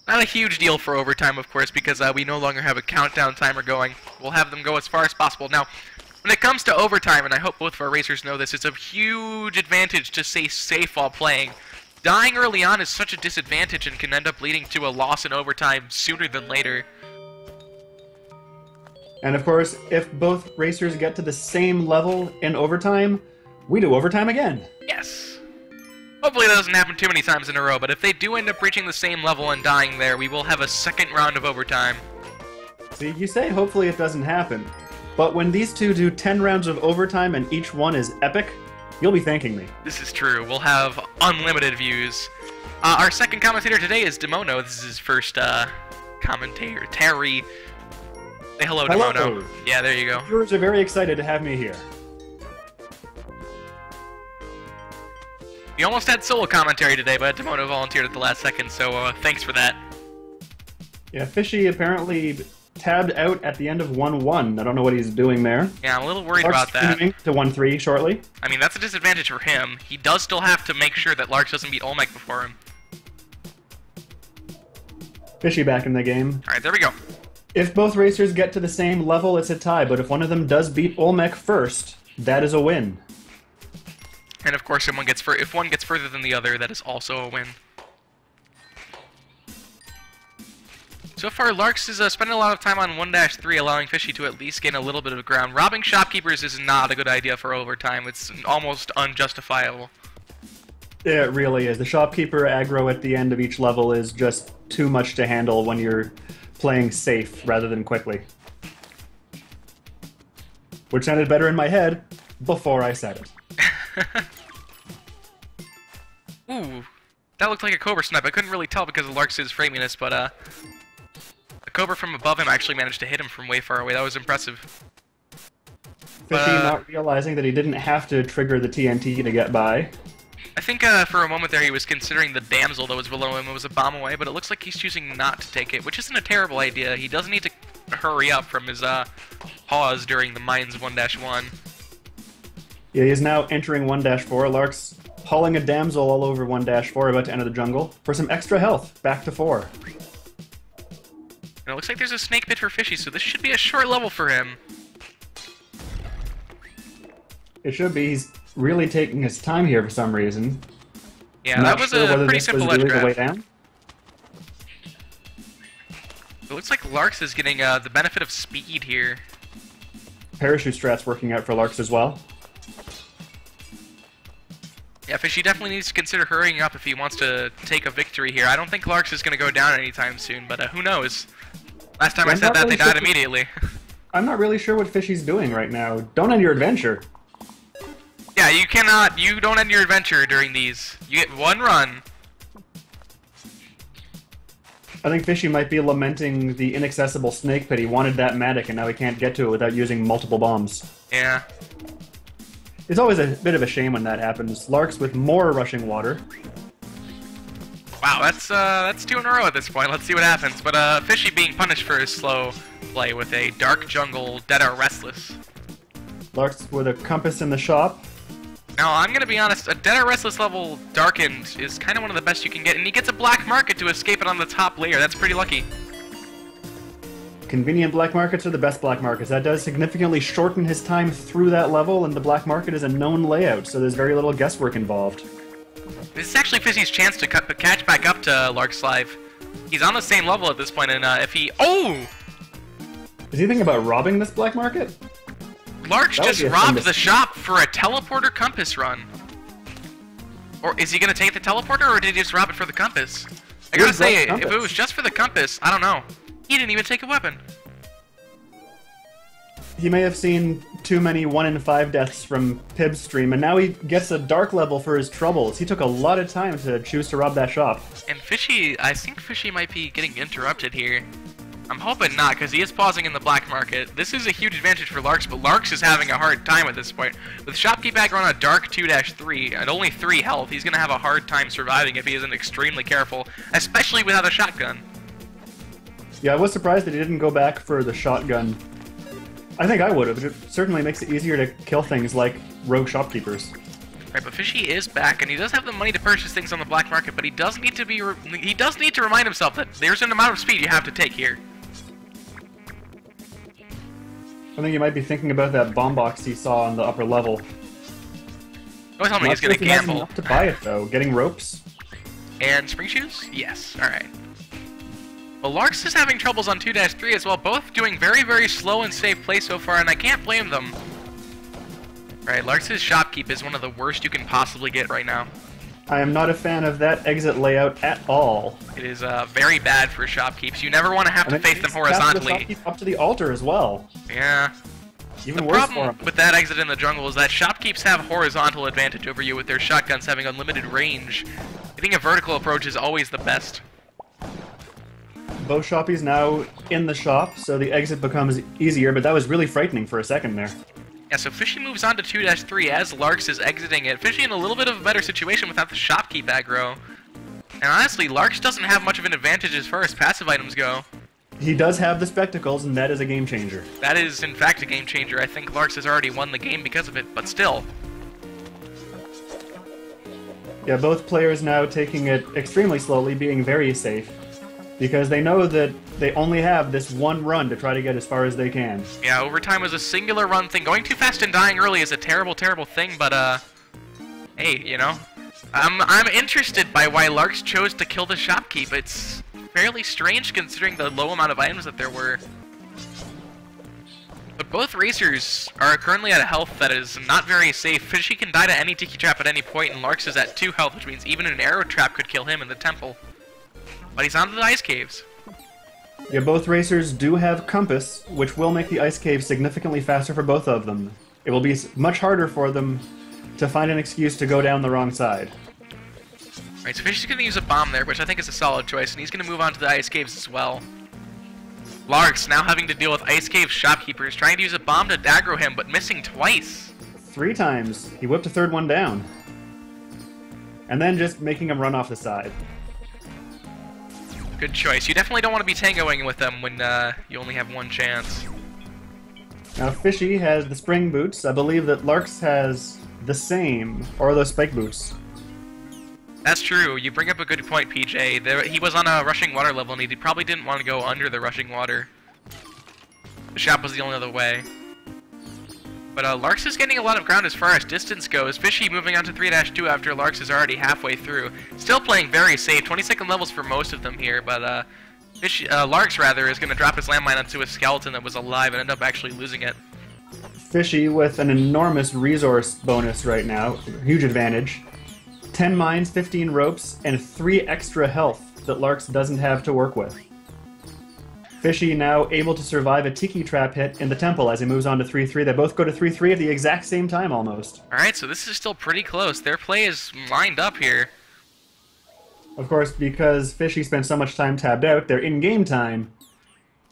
S1: Not a huge deal for overtime, of course, because we no longer have a countdown timer going. We'll have them go as far as possible. Now, when it comes to overtime, and I hope both of our racers know this, it's a huge advantage to stay safe while playing. Dying early on is such a disadvantage and can end up leading to a loss in overtime sooner than later.
S2: And of course, if both racers get to the same level in overtime, we do overtime again.
S1: Yes. Hopefully that doesn't happen too many times in a row, but if they do end up reaching the same level and dying there, we will have a second round of overtime.
S2: See, you say hopefully it doesn't happen, but when these two do 10 rounds of overtime and each one is epic, you'll be thanking me.
S1: This is true. We'll have unlimited views. Our second commentator today is DiMono. This is his first commentator. Terry. Say hello, DiMono. Yeah, there you go.
S2: Viewers are very excited to have me here.
S1: We almost had solo commentary today, but DiMono volunteered at the last second, so thanks for that.
S2: Yeah, Fishy apparently tabbed out at the end of 1-1. I don't know what he's doing there.
S1: Yeah, I'm a little worried
S2: Larx
S1: about that.
S2: To 1-3 shortly.
S1: I mean, that's a disadvantage for him. He does still have to make sure that Larx doesn't beat Olmec before him.
S2: Fishy back in the game.
S1: Alright, there we go.
S2: If both racers get to the same level, it's a tie, but if one of them does beat Olmec first, that is a win.
S1: And of course, if one gets further than the other, that is also a win. So far, Larx is spending a lot of time on 1-3, allowing Fishy to at least gain a little bit of ground. Robbing shopkeepers is not a good idea for overtime. It's almost unjustifiable.
S2: Yeah, it really is. The shopkeeper aggro at the end of each level is just too much to handle when you're playing safe rather than quickly. Which sounded better in my head before I said it.
S1: Ooh, that looked like a Cobra snipe. I couldn't really tell because of Larx's framiness, but a Cobra from above him actually managed to hit him from way far away. That was impressive.
S2: Fishy not realizing that he didn't have to trigger the TNT to get by.
S1: I think for a moment there he was considering the damsel that was below him. It was a bomb away, but it looks like he's choosing not to take it, which isn't a terrible idea. He does need to hurry up from his pause during the Mines 1-1.
S2: Yeah, he is now entering 1-4. Larx hauling a damsel all over 1-4, about to enter the jungle. For some extra health, back to 4.
S1: And it looks like there's a snake pit for Fishy, so this should be a short level for him.
S2: It should be. He's really taking his time here for some reason.
S1: Yeah, that was a pretty simple edge grab.
S2: The way down.
S1: It looks like Larx is getting the benefit of speed here.
S2: Parachute strat's working out for Larx as well.
S1: Yeah, Fishy definitely needs to consider hurrying up if he wants to take a victory here. I don't think Larx is going to go down anytime soon, but who knows? Last time I said that, they died immediately.
S2: I'm not really sure what Fishy's doing right now. Don't end your adventure.
S1: Yeah, you don't end your adventure during these. You get one run.
S2: I think Fishy might be lamenting the inaccessible snake pit. He wanted that Matic, and now he can't get to it without using multiple bombs.
S1: Yeah.
S2: It's always a bit of a shame when that happens. Larx with more rushing water.
S1: Wow, that's 2 in a row at this point. Let's see what happens. But Fishy being punished for his slow play with a Dark Jungle Dead or Restless.
S2: Larx with a compass in the shop.
S1: Now, I'm gonna be honest, a Dead or Restless level Darkened is kind of one of the best you can get, and he gets a Black Market to escape it on the top layer. That's pretty lucky.
S2: Convenient black markets are the best black markets. That does significantly shorten his time through that level, and the black market is a known layout, so there's very little guesswork involved.
S1: This is actually Fishy's chance to catch back up to LarxLive. He's on the same level at this point, and if he... Oh!
S2: Is he thinking about robbing this black market?
S1: Larx just robbed the shop for a teleporter compass run. Or is he going to take the teleporter, or did he just rob it for the compass? I gotta say, if it was just for the compass, I don't know. He didn't even take a weapon.
S2: He may have seen too many 1 in 5 deaths from Pib's stream, and now he gets a dark level for his troubles. He took a lot of time to choose to rob that shop.
S1: And Fishy, I think Fishy might be getting interrupted here. I'm hoping not, because he is pausing in the black market. This is a huge advantage for Larx, but Larx is having a hard time at this point. With Shopkeep aggro on a Dark 2-3 and only 3 health, he's going to have a hard time surviving if he isn't extremely careful, especially without a shotgun.
S2: Yeah, I was surprised that he didn't go back for the shotgun. I think I would have. It certainly makes it easier to kill things like rogue shopkeepers.
S1: Right, but Fishy is back, and he does have the money to purchase things on the black market, but he does need to remind himself that there's an amount of speed you have to take here.
S2: I think he might be thinking about that bomb box he saw on the upper level.
S1: Don't tell me he's gonna gamble.
S2: Enough to buy it though. Getting ropes.
S1: And spring shoes? Yes. All right. Well, Larx is having troubles on 2-3 as well, both doing very, very slow and safe play so far, and I can't blame them. Right, Larx's shopkeep is one of the worst you can possibly get right now.
S2: I am not a fan of that exit layout at all.
S1: It is very bad for shopkeeps. You never want to have to face them horizontally.
S2: The up to the altar as well.
S1: Yeah.
S2: Even
S1: the
S2: worse
S1: problem with that exit in the jungle is that shopkeeps have horizontal advantage over you with their shotguns having unlimited range. I think a vertical approach is always the best.
S2: Both shoppies now in the shop, so the exit becomes easier, but that was really frightening for a second there.
S1: Yeah, so Fishy moves on to 2-3 as Larx is exiting it. Fishy in a little bit of a better situation without the shopkeep aggro. And honestly, Larx doesn't have much of an advantage as far as passive items go.
S2: He does have the spectacles, and that is a game changer.
S1: That is, in fact, a game changer. I think Larx has already won the game because of it, but still.
S2: Yeah, both players now taking it extremely slowly, being very safe, because they know that they only have this one run to try to get as far as they can.
S1: Yeah, overtime was a singular run thing. Going too fast and dying early is a terrible, terrible thing, but, hey, you know? I'm interested by why Larx chose to kill the shopkeep. It's fairly strange considering the low amount of items that there were. But both racers are currently at a health that is not very safe. Fishy can die to any tiki trap at any point, and Larx is at 2 health, which means even an arrow trap could kill him in the temple. But he's on to the ice caves.
S2: Yeah, both racers do have compass, which will make the ice cave significantly faster for both of them. It will be much harder for them to find an excuse to go down the wrong side.
S1: Right, so Fishy's going to use a bomb there, which I think is a solid choice, and he's going to move on to the ice caves as well. Larx now having to deal with ice cave shopkeepers, trying to use a bomb to aggro him, but missing twice.
S2: 3 times. He whipped a third one down. And then just making him run off the side.
S1: Good choice. You definitely don't want to be tangoing with them when you only have one chance.
S2: Now Fishy has the spring boots. I believe that Larx has the same, or those spike boots.
S1: That's true. You bring up a good point, PJ. He was on a rushing water level, and he probably didn't want to go under the rushing water. The shop was the only other way. But Larx is getting a lot of ground as far as distance goes. Fishy moving on to 3-2 after Larx is already halfway through. Still playing very safe. 22nd levels for most of them here, but Larx, rather, is going to drop his landmine onto a skeleton that was alive and end up actually losing it.
S2: Fishy with an enormous resource bonus right now. Huge advantage. 10 mines, 15 ropes, and 3 extra health that Larx doesn't have to work with. Fishy now able to survive a tiki trap hit in the temple as he moves on to 3-3. They both go to 3-3 at the exact same time almost.
S1: Alright, so this is still pretty close. Their play is lined up here.
S2: Of course, because Fishy spent so much time tabbed out, their in-game time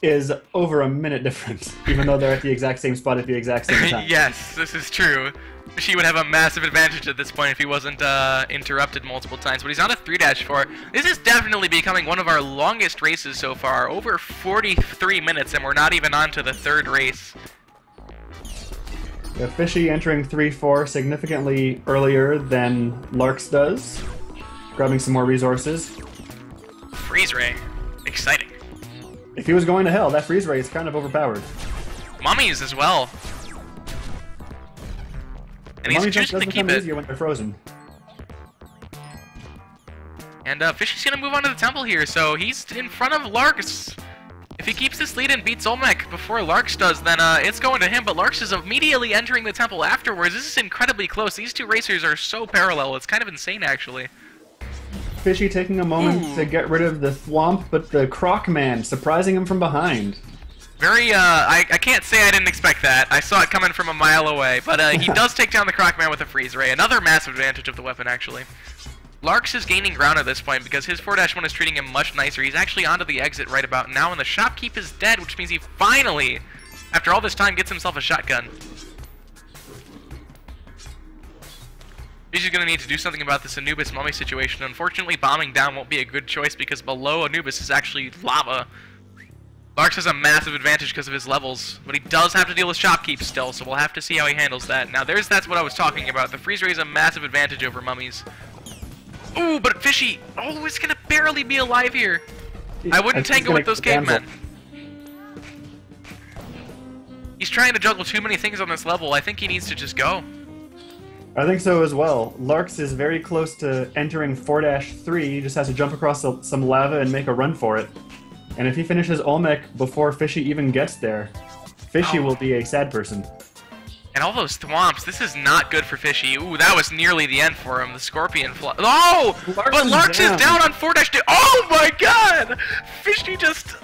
S2: is over a minute different, even though they're at the exact same spot at the exact same time.
S1: Yes, this is true. She would have a massive advantage at this point if he wasn't interrupted multiple times, but he's on a 3-4. This is definitely becoming one of our longest races so far, over 43 minutes, and we're not even on to the 3rd race.
S2: Yeah, Fishy entering 3-4 significantly earlier than Larx does, grabbing some more resources.
S1: Freeze Ray. Exciting.
S2: If he was going to hell, that freeze ray is kind of overpowered.
S1: Mummies as well. And he's choosing to keep it.
S2: Easier when they're frozen.
S1: And Fishy's gonna move on to the temple here, so he's in front of Larx. If he keeps this lead and beats Olmec before Larx does, then it's going to him, but Larx is immediately entering the temple afterwards. This is incredibly close. These two racers are so parallel. It's kind of insane, actually.
S2: Fishy taking a moment to get rid of the thwomp, but the Croc Man surprising him from behind.
S1: Very, I can't say I didn't expect that. I saw it coming from a mile away, but he does take down the Croc Man with a freeze ray. Another massive advantage of the weapon, actually. Larx is gaining ground at this point because his 4-1 is treating him much nicer. He's actually onto the exit right about now, and the shopkeep is dead, which means he finally, after all this time, gets himself a shotgun. He's going to need to do something about this Anubis mummy situation. Unfortunately, bombing down won't be a good choice because below Anubis is actually lava. Larx has a massive advantage because of his levels, but he does have to deal with shopkeep still, so we'll have to see how he handles that. Now, that's what I was talking about. The freeze ray is a massive advantage over mummies. Ooh, but Fishy, he's going to barely be alive here. I wouldn't tango with those cavemen. He's trying to juggle too many things on this level. I think he needs to just go.
S2: I think so as well. Larx is very close to entering 4-3. He just has to jump across some lava and make a run for it. And if he finishes Olmec before Fishy even gets there, Fishy will be a sad person.
S1: And all those thwomps, this is not good for Fishy. Ooh, that was nearly the end for him. The scorpion fly. Oh! But Larx is down on 4-2. Oh my god! Fishy just...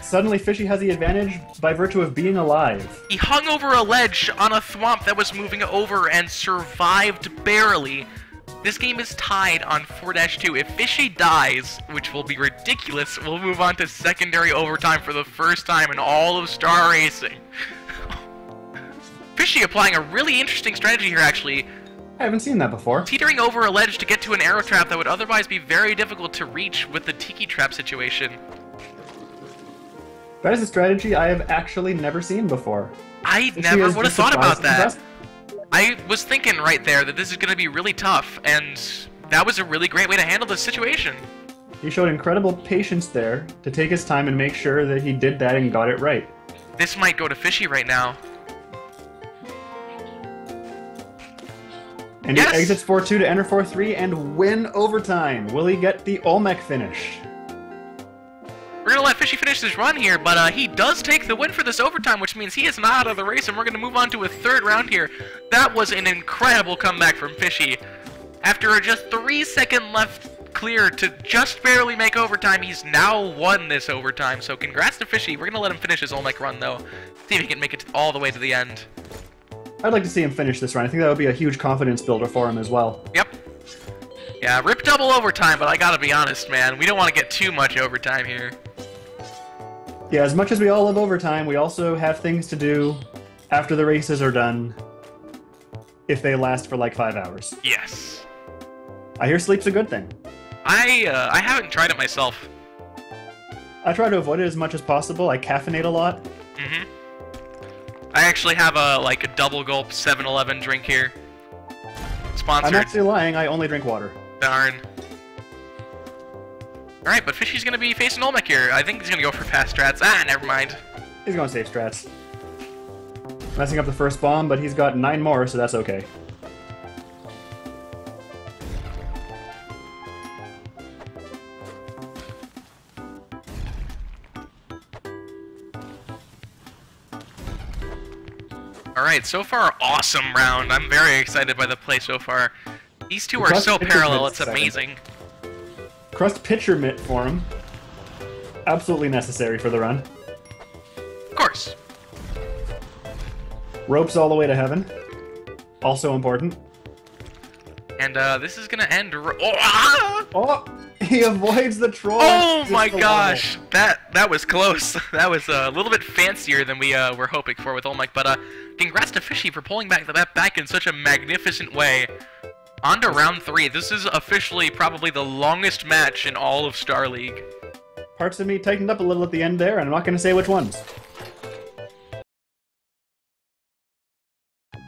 S2: Suddenly Fishy has the advantage by virtue of being alive.
S1: He hung over a ledge on a thwomp that was moving over and survived barely. This game is tied on 4-2. If Fishy dies, which will be ridiculous, we'll move on to secondary overtime for the first time in all of Star Racing. Fishy applying a really interesting strategy here, actually.
S2: I haven't seen that before.
S1: Teetering over a ledge to get to an arrow trap that would otherwise be very difficult to reach with the tiki trap situation.
S2: That is a strategy I have actually never seen before.
S1: I never would have thought about that. I was thinking right there that this is going to be really tough, and that was a really great way to handle this situation.
S2: He showed incredible patience there to take his time and make sure that he did that and got it right.
S1: This might go to Fishy right now.
S2: And he exits 4-2 to enter 4-3 and win overtime. Will he get the Olmec finish?
S1: We're going to let Fishy finish this run here, but he does take the win for this overtime, which means he is not out of the race, and we're going to move on to a third round here. That was an incredible comeback from Fishy. After just 3 seconds left clear to just barely make overtime, he's now won this overtime. So congrats to Fishy. We're going to let him finish his Olmec run, though. See if he can make it all the way to the end.
S2: I'd like to see him finish this run. I think that would be a huge confidence builder for him as well.
S1: Yep. Yeah, rip double overtime, but I gotta be honest, man. We don't want to get too much overtime here.
S2: Yeah, as much as we all love overtime, we also have things to do after the races are done if they last for like 5 hours.
S1: Yes.
S2: I hear sleep's a good thing.
S1: I haven't tried it myself.
S2: I try to avoid it as much as possible. I caffeinate a lot.
S1: Mm-hmm. I actually have a double gulp 7-Eleven drink here. Sponsored.
S2: I'm actually lying. I only drink water.
S1: Darn. Alright, but Fishy's gonna be facing Olmec here. I think he's gonna go for fast strats. Ah, never mind.
S2: He's going safe strats. Messing up the first bomb, but he's got 9 more, so that's okay.
S1: Alright, so far, awesome round. I'm very excited by the play so far. These two are so parallel, it's amazing.
S2: Crust pitcher mitt for him. Absolutely necessary for the run.
S1: Of course.
S2: Ropes all the way to heaven. Also important.
S1: And this is gonna end.
S2: Oh! He avoids the troll.
S1: Oh my gosh, that was close. That was a little bit fancier than we were hoping for with Olmec. But congrats to Fishy for pulling back the bet back in such a magnificent way. On to round 3. This is officially probably the longest match in all of Star League.
S2: Parts of me tightened up a little at the end there, and I'm not going to say which ones.
S1: We're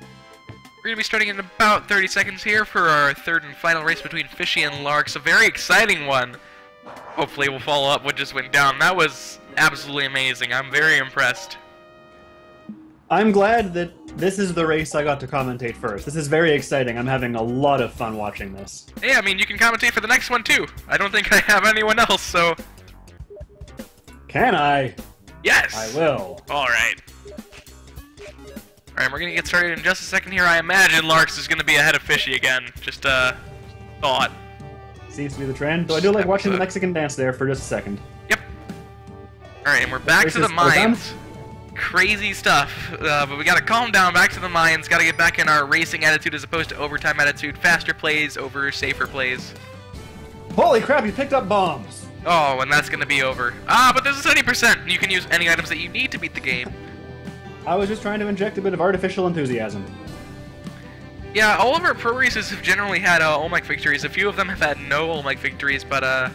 S1: going to be starting in about 30 seconds here for our third and final race between Fishy and Larx. A very exciting one. Hopefully we'll follow up what just went down. That was absolutely amazing. I'm very impressed.
S2: I'm glad that this is the race I got to commentate first. This is very exciting. I'm having a lot of fun watching this.
S1: Yeah, I mean, you can commentate for the next one too. I don't think I have anyone else, so...
S2: Can I?
S1: Yes!
S2: I will.
S1: Alright. Alright, we're gonna get started in just a second here. I imagine Larx is gonna be ahead of Fishy again. Just, thought.
S2: Seems to be the trend, though I do like watching the Mexican dance there for just a second.
S1: Yep. Alright, and we're back to the mines. Crazy stuff, but we gotta calm down, back to the mines, gotta get back in our racing attitude as opposed to overtime attitude, faster plays over safer plays.
S2: Holy crap, you picked up bombs!
S1: Oh, and that's gonna be over. Ah, but this is 70%, you can use any items that you need to beat the game.
S2: I was just trying to inject a bit of artificial enthusiasm.
S1: Yeah, all of our pro races have generally had Olmec victories, a few of them have had no Olmec victories, but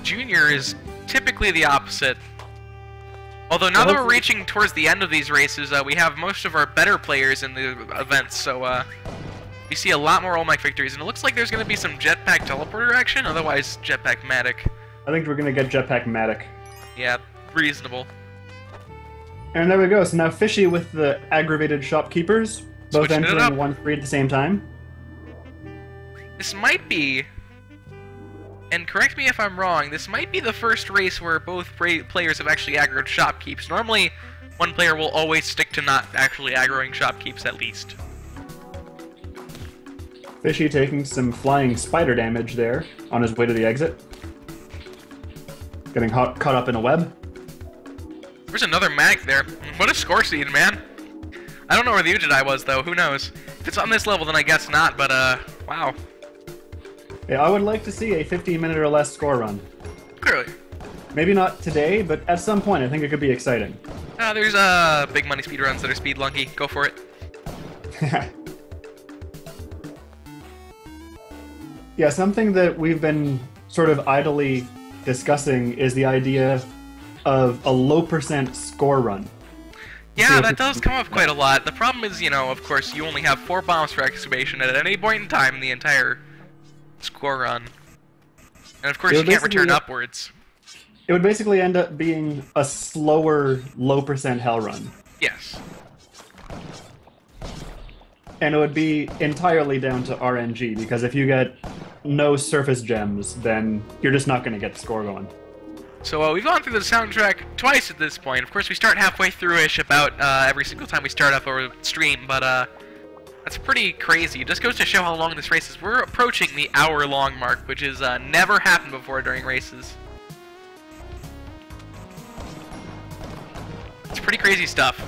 S1: Junior is typically the opposite. Although now that we're reaching towards the end of these races, we have most of our better players in the events, so we see a lot more Olmec victories, and it looks like there's going to be some Jetpack Teleporter action, otherwise Jetpack Matic.
S2: I think we're going to get Jetpack Matic.
S1: Yeah, reasonable.
S2: And there we go, so now Fishy with the aggravated shopkeepers, both entering 1-3 at the same time.
S1: This might be... And correct me if I'm wrong, this might be the first race where both players have actually aggroed shopkeeps. Normally, one player will always stick to not actually aggroing shopkeeps at least.
S2: Fishy taking some flying spider damage there on his way to the exit. Getting caught up in a web.
S1: There's another mag there. What a score seed, man. I don't know where the Ujidai was, though. Who knows? If it's on this level, then I guess not, but, wow.
S2: Yeah, I would like to see a 15-minute or less score run.
S1: Clearly.
S2: Maybe not today, but at some point I think it could be exciting.
S1: There's big money speedruns that are Spelunky. Go for it.
S2: Yeah, something that we've been sort of idly discussing is the idea of a low percent score run.
S1: Yeah, that does come up quite a lot. The problem is, you know, of course, you only have 4 bombs for excavation at any point in time in the entire score run. And of course, you can't return upwards.
S2: It would basically end up being a slower, low percent hell run.
S1: Yes.
S2: And it would be entirely down to RNG, because if you get no surface gems, then you're just not going to get the score going.
S1: So we've gone through the soundtrack twice at this point. Of course, we start halfway through-ish about every single time we start up or stream, but that's pretty crazy. It just goes to show how long this race is. We're approaching the hour-long mark, which has never happened before during races. It's pretty crazy stuff.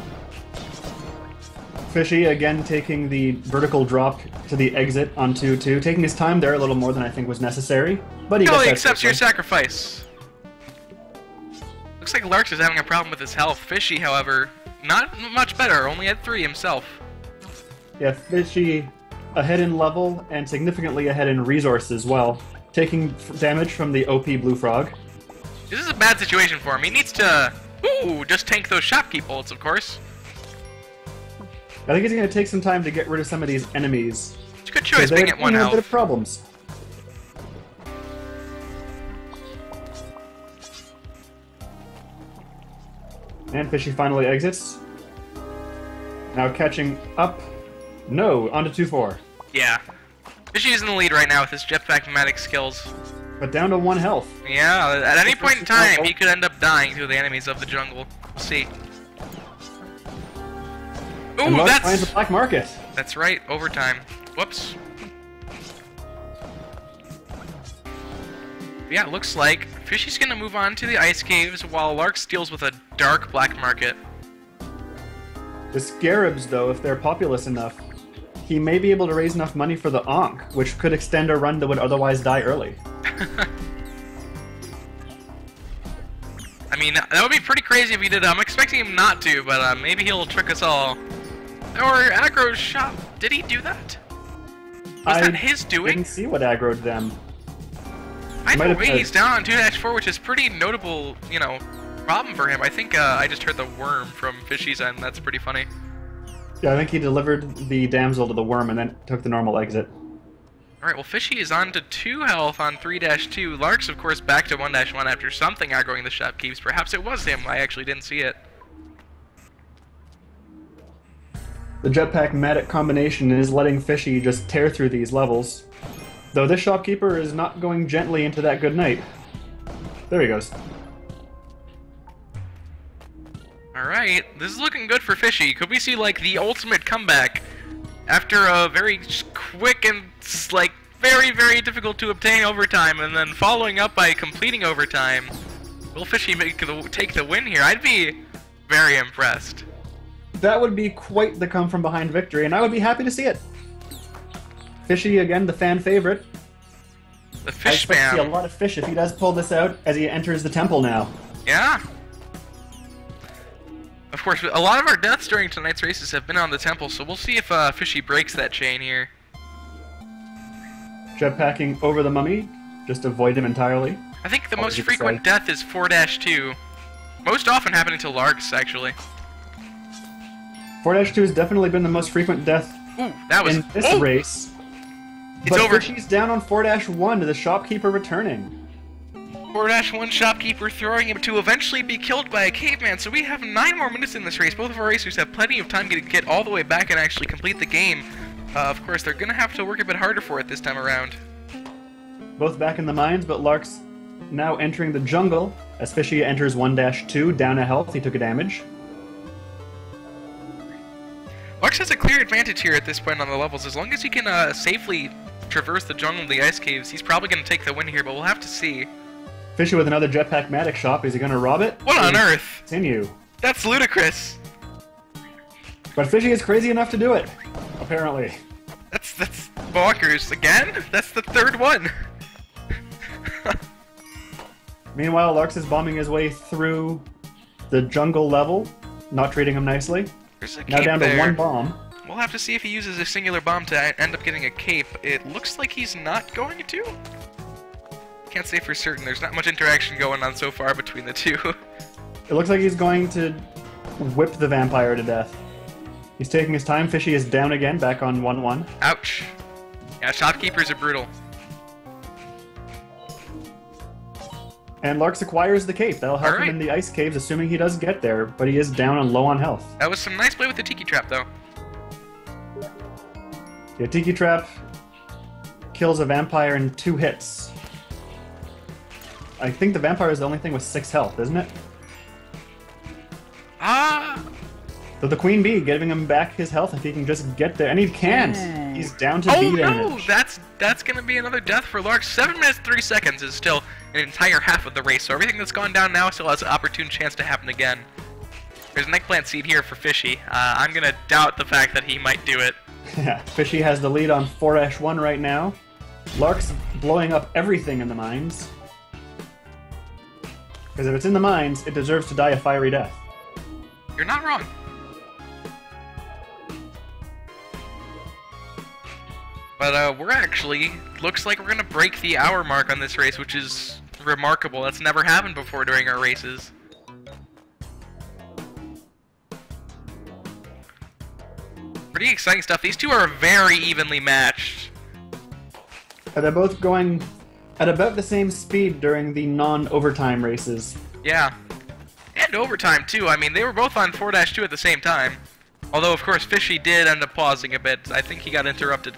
S2: Fishy, again, taking the vertical drop to the exit on 2-2, taking his time there a little more than I think was necessary, but he
S1: accepts your sacrifice. Looks like Larx is having a problem with his health. Fishy, however, not much better, only at 3 himself.
S2: Yeah, Fishy ahead in level and significantly ahead in resource as well, taking damage from the OP Blue Frog.
S1: This is a bad situation for him. He needs to, just tank those shopkeep bullets, of course.
S2: I think he's going to take some time to get rid of some of these enemies.
S1: It's a good choice being at 1 health.
S2: A bit of problems. And Fishy finally exits. Now catching up. No, onto 2-4.
S1: Yeah. Fishy's in the lead right now with his jetpack pneumatic skills.
S2: But down to 1 health.
S1: Yeah, at any point in time, he could end up dying to the enemies of the jungle. We'll see. Ooh, that's...
S2: finds a black market.
S1: That's right, overtime. Whoops. Yeah, it looks like Fishy's gonna move on to the ice caves while Larx deals with a dark black market.
S2: The Scarabs, though, if they're populous enough, he may be able to raise enough money for the Ankh, which could extend a run that would otherwise die early.
S1: I mean, that would be pretty crazy if he did. I'm expecting him not to, but maybe he'll trick us all. Or aggro's shop. Did he do that? Was that his doing?
S2: I didn't see what aggroed them.
S1: Either way, he's down on 2-4, which is pretty notable, you know, problem for him. I think I just heard the worm from Fishy's end. That's pretty funny.
S2: Yeah, I think he delivered the damsel to the worm and then took the normal exit.
S1: Alright, well, Fishy is on to 2 health on 3-2. Larx, of course, back to 1-1 after something aggroing the shopkeeps. Perhaps it was him. I actually didn't see it.
S2: The jetpack medic combination is letting Fishy just tear through these levels. Though this shopkeeper is not going gently into that good night. There he goes.
S1: Alright, this is looking good for Fishy. Could we see, like, the ultimate comeback after a very quick and, like, very, very difficult to obtain overtime, and then following up by completing overtime? Will Fishy take the win here? I'd be very impressed.
S2: That would be quite the come-from-behind victory, and I would be happy to see it. Fishy, again, the fan favorite.
S1: The fish
S2: I expect
S1: spam.
S2: to see a lot of fish if he does pull this out as he enters the temple now.
S1: Yeah. Of course, a lot of our deaths during tonight's races have been on the temple, so we'll see if Fishy breaks that chain here.
S2: Jetpacking over the mummy, just avoid him entirely.
S1: I think the most frequent death is 4-2. Most often happening to Larx, actually.
S2: 4-2 has definitely been the most frequent death in this race.
S1: It's over.
S2: Fishy's down on 4-1 to the shopkeeper returning.
S1: 4-1 shopkeeper throwing him to eventually be killed by a caveman, so we have 9 more minutes in this race. Both of our racers have plenty of time to get all the way back and actually complete the game. Of course, they're going to have to work a bit harder for it this time around.
S2: Both back in the mines, but Larx now entering the jungle. As Fishy enters 1-2, down a health, he took a damage.
S1: Larx has a clear advantage here at this point on the levels. As long as he can safely traverse the jungle and the ice caves, he's probably going to take the win here, but we'll have to see.
S2: Fishy with another jetpack matic shop. Is he going to rob it?
S1: What on earth?
S2: Continue.
S1: That's ludicrous.
S2: But Fishy is crazy enough to do it, apparently.
S1: That's bonkers. Again? That's the 3rd one.
S2: Meanwhile, Larx is bombing his way through the jungle level, not treating him nicely.
S1: There's a
S2: now down
S1: there.
S2: to 1 bomb.
S1: we'll have to see if he uses a singular bomb to end up getting a cape. It looks like he's not going to. Can't say for certain. There's not much interaction going on so far between the two.
S2: It looks like he's going to whip the vampire to death. He's taking his time. Fishy is down again, back on 1-1.
S1: Ouch. Yeah, shopkeepers are brutal.
S2: And Larx acquires the cape. That'll help him in the ice caves, assuming he does get there, but he is down and low on health.
S1: That was some nice play with the Tiki Trap, though.
S2: Yeah, Tiki Trap kills a vampire in 2 hits. I think the vampire is the only thing with 6 health, isn't it? So the Queen Bee giving him back his health if he can just get there, and he can't. He's down to B damage.
S1: No, that's gonna be another death for Larx. 7 minutes 3 seconds is still an entire half of the race, so everything that's gone down now still has an opportune chance to happen again. There's an eggplant seed here for Fishy. I'm gonna doubt the fact that he might do it.
S2: Yeah, Fishy has the lead on 4-1 right now. Larx blowing up everything in the mines. Because if it's in the mines, it deserves to die a fiery death.
S1: You're not wrong. But we're actually, looks like we're gonna break the hour mark on this race, which is remarkable. That's never happened before during our races. Pretty exciting stuff. These two are very evenly matched.
S2: They're both going at about the same speed during the non-overtime races.
S1: Yeah. And overtime, too. I mean, they were both on 4-2 at the same time. Although, of course, Fishy did end up pausing a bit. I think he got interrupted.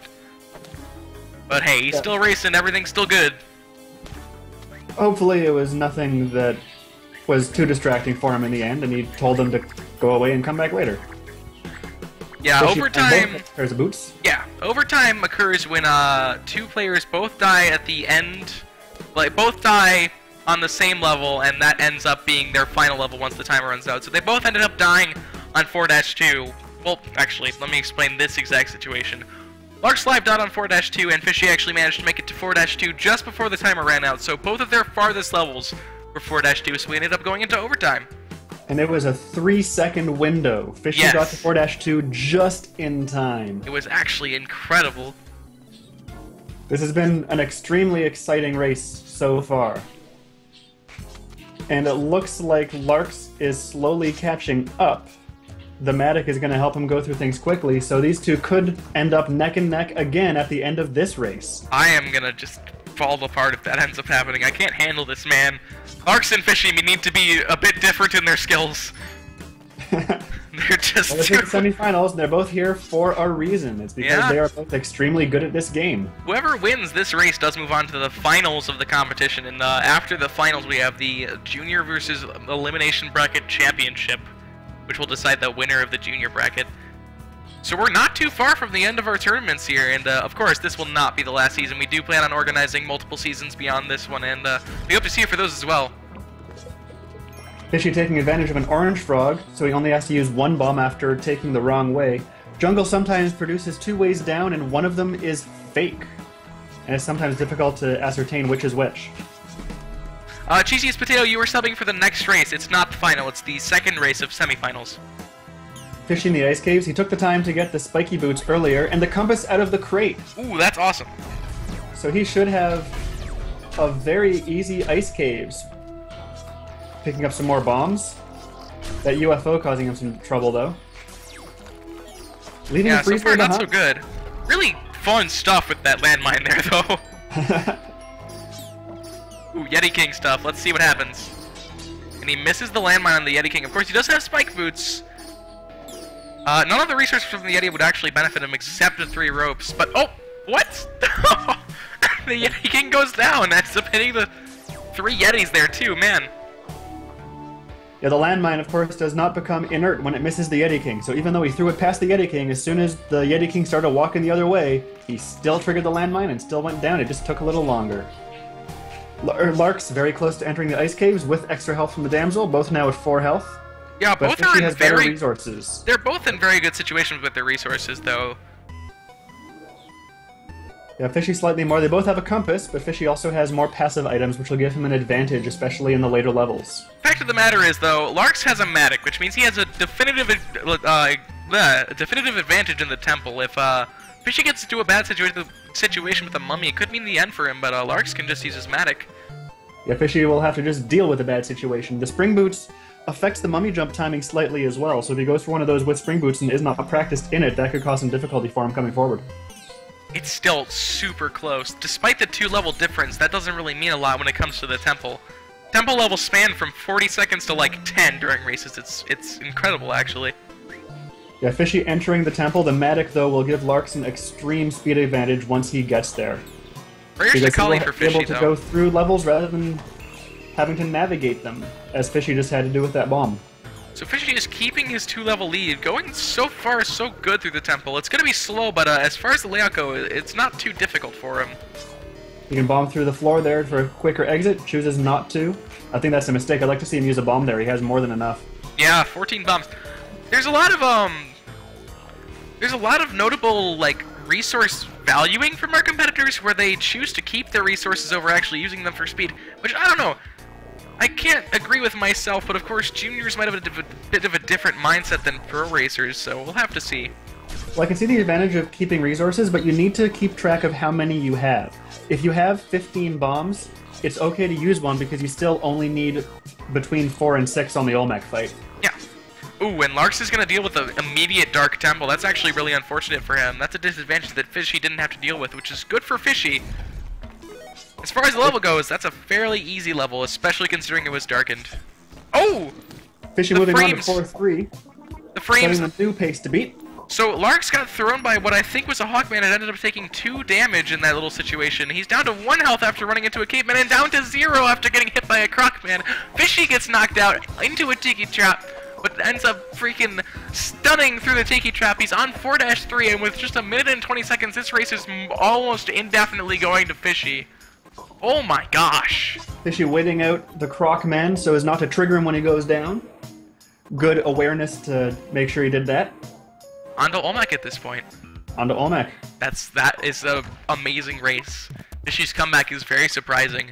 S1: But hey, he's still racing. Everything's still good.
S2: Hopefully it was nothing that was too distracting for him in the end, and he told them to go away and come back later.
S1: Yeah, overtime...
S2: There's boots.
S1: Yeah, overtime occurs when 2 players both die at the end. Like, both die on the same level, and that ends up being their final level once the timer runs out. So they both ended up dying on 4-2. Well, actually, let me explain this exact situation. LarxLive died on 4-2, and Fishy actually managed to make it to 4-2 just before the timer ran out. So both of their farthest levels were 4-2, so we ended up going into overtime.
S2: And it was a 3-second window. Fishy got to 4-2 just in time.
S1: It was actually incredible.
S2: This has been an extremely exciting race so far. And it looks like Larx is slowly catching up. The Matic is going to help him go through things quickly, so these two could end up neck and neck again at the end of this race.
S1: I am going to just fall apart if that ends up happening. I can't handle this, man. Larx and Fishy need to be a bit different in their skills. They're just
S2: well, this is the semifinals, and they're both here for a reason. It's because they are both extremely good at this game.
S1: Whoever wins this race does move on to the finals of the competition, and after the finals we have the Junior versus Elimination Bracket Championship, which will decide the winner of the Junior bracket. So we're not too far from the end of our tournaments here, and of course this will not be the last season. We do plan on organizing multiple seasons beyond this one, and we hope to see you for those as well.
S2: Fishy taking advantage of an orange frog, so he only has to use 1 bomb after taking the wrong way. Jungle sometimes produces 2 ways down, and one of them is fake. And it's sometimes difficult to ascertain which is which.
S1: Cheesiest Potato, you were subbing for the next race. It's not the final, it's the second race of semifinals.
S2: Fishy in the ice caves, he took the time to get the spiky boots earlier, and the compass out of the crate.
S1: Ooh, that's awesome.
S2: So he should have a very easy ice caves. Picking up some more bombs. That UFO causing him some trouble, though. Leaving
S1: yeah, so far
S2: behind.
S1: not so good. Really fun stuff with that landmine there, though. Ooh, Yeti King stuff. Let's see what happens. And he misses the landmine on the Yeti King. Of course, he does have spike boots. None of the resources from the Yeti would actually benefit him except the 3 ropes. But, oh, what? The Yeti King goes down. That's up hitting the 3 Yetis there, too, man.
S2: Yeah, the landmine, of course, does not become inert when it misses the Yeti King. So even though he threw it past the Yeti King, as soon as the Yeti King started walking the other way, he still triggered the landmine and still went down. It just took a little longer. Larx very close to entering the ice caves with extra health from the damsel, both now at 4 health.
S1: Yeah, both are in
S2: better resources.
S1: They're both in very good situations with their resources, though.
S2: Yeah, Fishy slightly more. They both have a compass, but Fishy also has more passive items, which will give him an advantage, especially in the later levels.
S1: Fact of the matter is, though, Larx has a Matic, which means he has a definitive a definitive advantage in the temple. If Fishy gets into a bad situation with the mummy, it could mean the end for him, but Larx can just use his Matic.
S2: Yeah, Fishy will have to just deal with a bad situation. The spring boots affects the mummy jump timing slightly as well, so if he goes for one of those with spring boots and is not practiced in it, that could cause some difficulty for him coming forward.
S1: It's still super close. Despite the 2-level difference, that doesn't really mean a lot when it comes to the temple. Temple levels span from 40 seconds to like 10 during races. It's incredible, actually.
S2: Yeah, Fishy entering the temple. The Matic, though, will give Larx an extreme speed advantage once he gets there.
S1: Rare Shikali for Fishy,
S2: able to go through levels rather than having to navigate them, as Fishy just had to do with that bomb.
S1: So Fishy is keeping his 2-level lead, going so far so good through the temple. It's going to be slow, but as far as the layout goes, it's not too difficult for him.
S2: He can bomb through the floor there for a quicker exit, chooses not to. I think that's a mistake. I'd like to see him use a bomb there. He has more than enough.
S1: Yeah, 14 bombs. There's a lot of notable like resource valuing from our competitors where they choose to keep their resources over actually using them for speed, which I don't know. I can't agree with myself, but of course juniors might have a bit of a different mindset than pro racers, so we'll have to see.
S2: Well, I can see the advantage of keeping resources, but you need to keep track of how many you have. If you have 15 bombs, it's okay to use one because you still only need between 4 and 6 on the Olmec fight.
S1: Yeah. Ooh, and Larx is going to deal with the immediate Dark Temple. That's actually really unfortunate for him. That's a disadvantage that Fishy didn't have to deal with, which is good for Fishy. As far as the level goes, that's a fairly easy level, especially considering it was darkened. Oh!
S2: Fishy moving on to 4-3.
S1: The frames...
S2: Setting the new pace to beat.
S1: So Larx got thrown by what I think was a Hawkman and ended up taking 2 damage in that little situation. He's down to 1 health after running into a caveman and down to 0 after getting hit by a Crocman. Fishy gets knocked out into a Tiki Trap, but ends up freaking stunning through the Tiki Trap. He's on 4-3, and with just a minute and 20 seconds, this race is almost indefinitely going to Fishy. Oh my gosh.
S2: Fishy waiting out the Crocman so as not to trigger him when he goes down. Good awareness to make sure he did that.
S1: Onto Olmec at this point.
S2: Onto Olmec.
S1: That is an amazing race. Fishy's comeback is very surprising.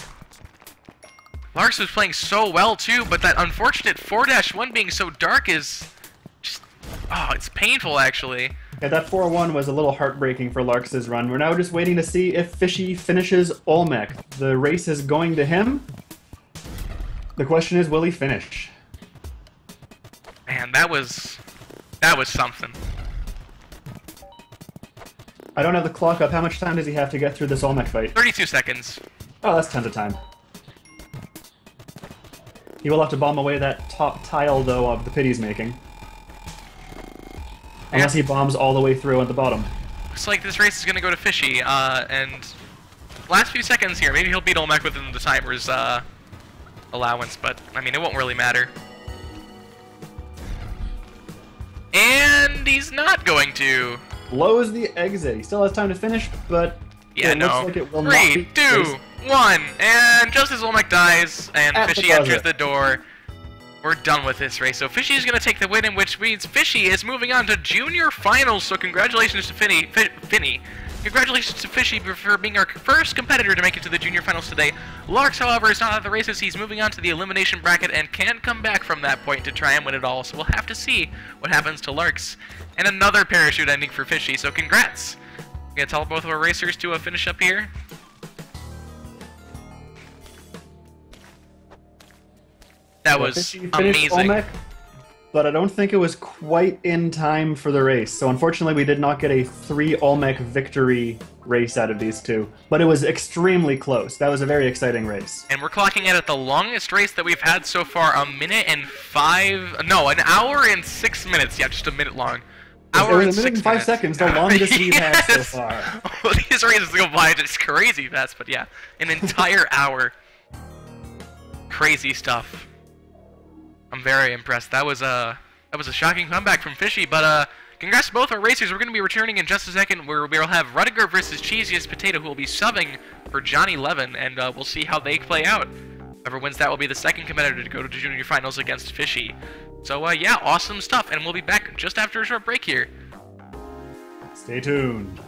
S1: Larx was playing so well too, but that unfortunate 4-1 being so dark is just... oh, it's painful actually.
S2: Yeah, that 4-1 was a little heartbreaking for Larx's run. We're now just waiting to see if Fishy finishes Olmec. The race is going to him. The question is, will he finish?
S1: Man, that was something.
S2: I don't have the clock up. How much time does he have to get through this Olmec fight?
S1: 32 seconds.
S2: Oh, that's tons of time. He will have to bomb away that top tile, though, of the pit he's making. Unless he bombs all the way through at the bottom.
S1: Looks like this race is going to go to Fishy, and last few seconds here, maybe he'll beat Olmec within the timer's allowance, but, I mean, it won't really matter. And he's not going to.
S2: Blows the exit. He still has time to finish, but
S1: yeah,
S2: it
S1: no.
S2: looks like it will
S1: 3, 2, 1, and just as Olmec dies, and Fishy enters the door, we're done with this race. So Fishy is going to take the win, in which means Fishy is moving on to Junior Finals, so congratulations to Finny. Congratulations to Fishy for being our first competitor to make it to the Junior Finals today. Larx, however, is not at the races. He's moving on to the elimination bracket and can come back from that point to try and win it all. So we'll have to see what happens to Larx. And another parachute ending for Fishy, so congrats. I'm going to tell both of our racers to finish up here. That was amazing.
S2: Olmec, but I don't think it was quite in time for the race. So unfortunately, we did not get a 3 Olmec victory race out of these two. But it was extremely close. That was a very exciting race.
S1: And we're clocking in at the longest race that we've had so far, an hour and 6 minutes. Yeah, just a minute long.
S2: It was a minute and 5 seconds, the longest we've had so far.
S1: Well, these races go by just crazy fast, but yeah, an entire hour. Crazy stuff. I'm very impressed. That was a shocking comeback from Fishy, but congrats to both our racers. We're going to be returning in just a second where we'll have Rudiger versus Cheesiest Potato, who will be subbing for Johnny Levin, and we'll see how they play out. Whoever wins that will be the second competitor to go to Junior Finals against Fishy. So yeah, awesome stuff, and we'll be back just after a short break here.
S2: Stay tuned.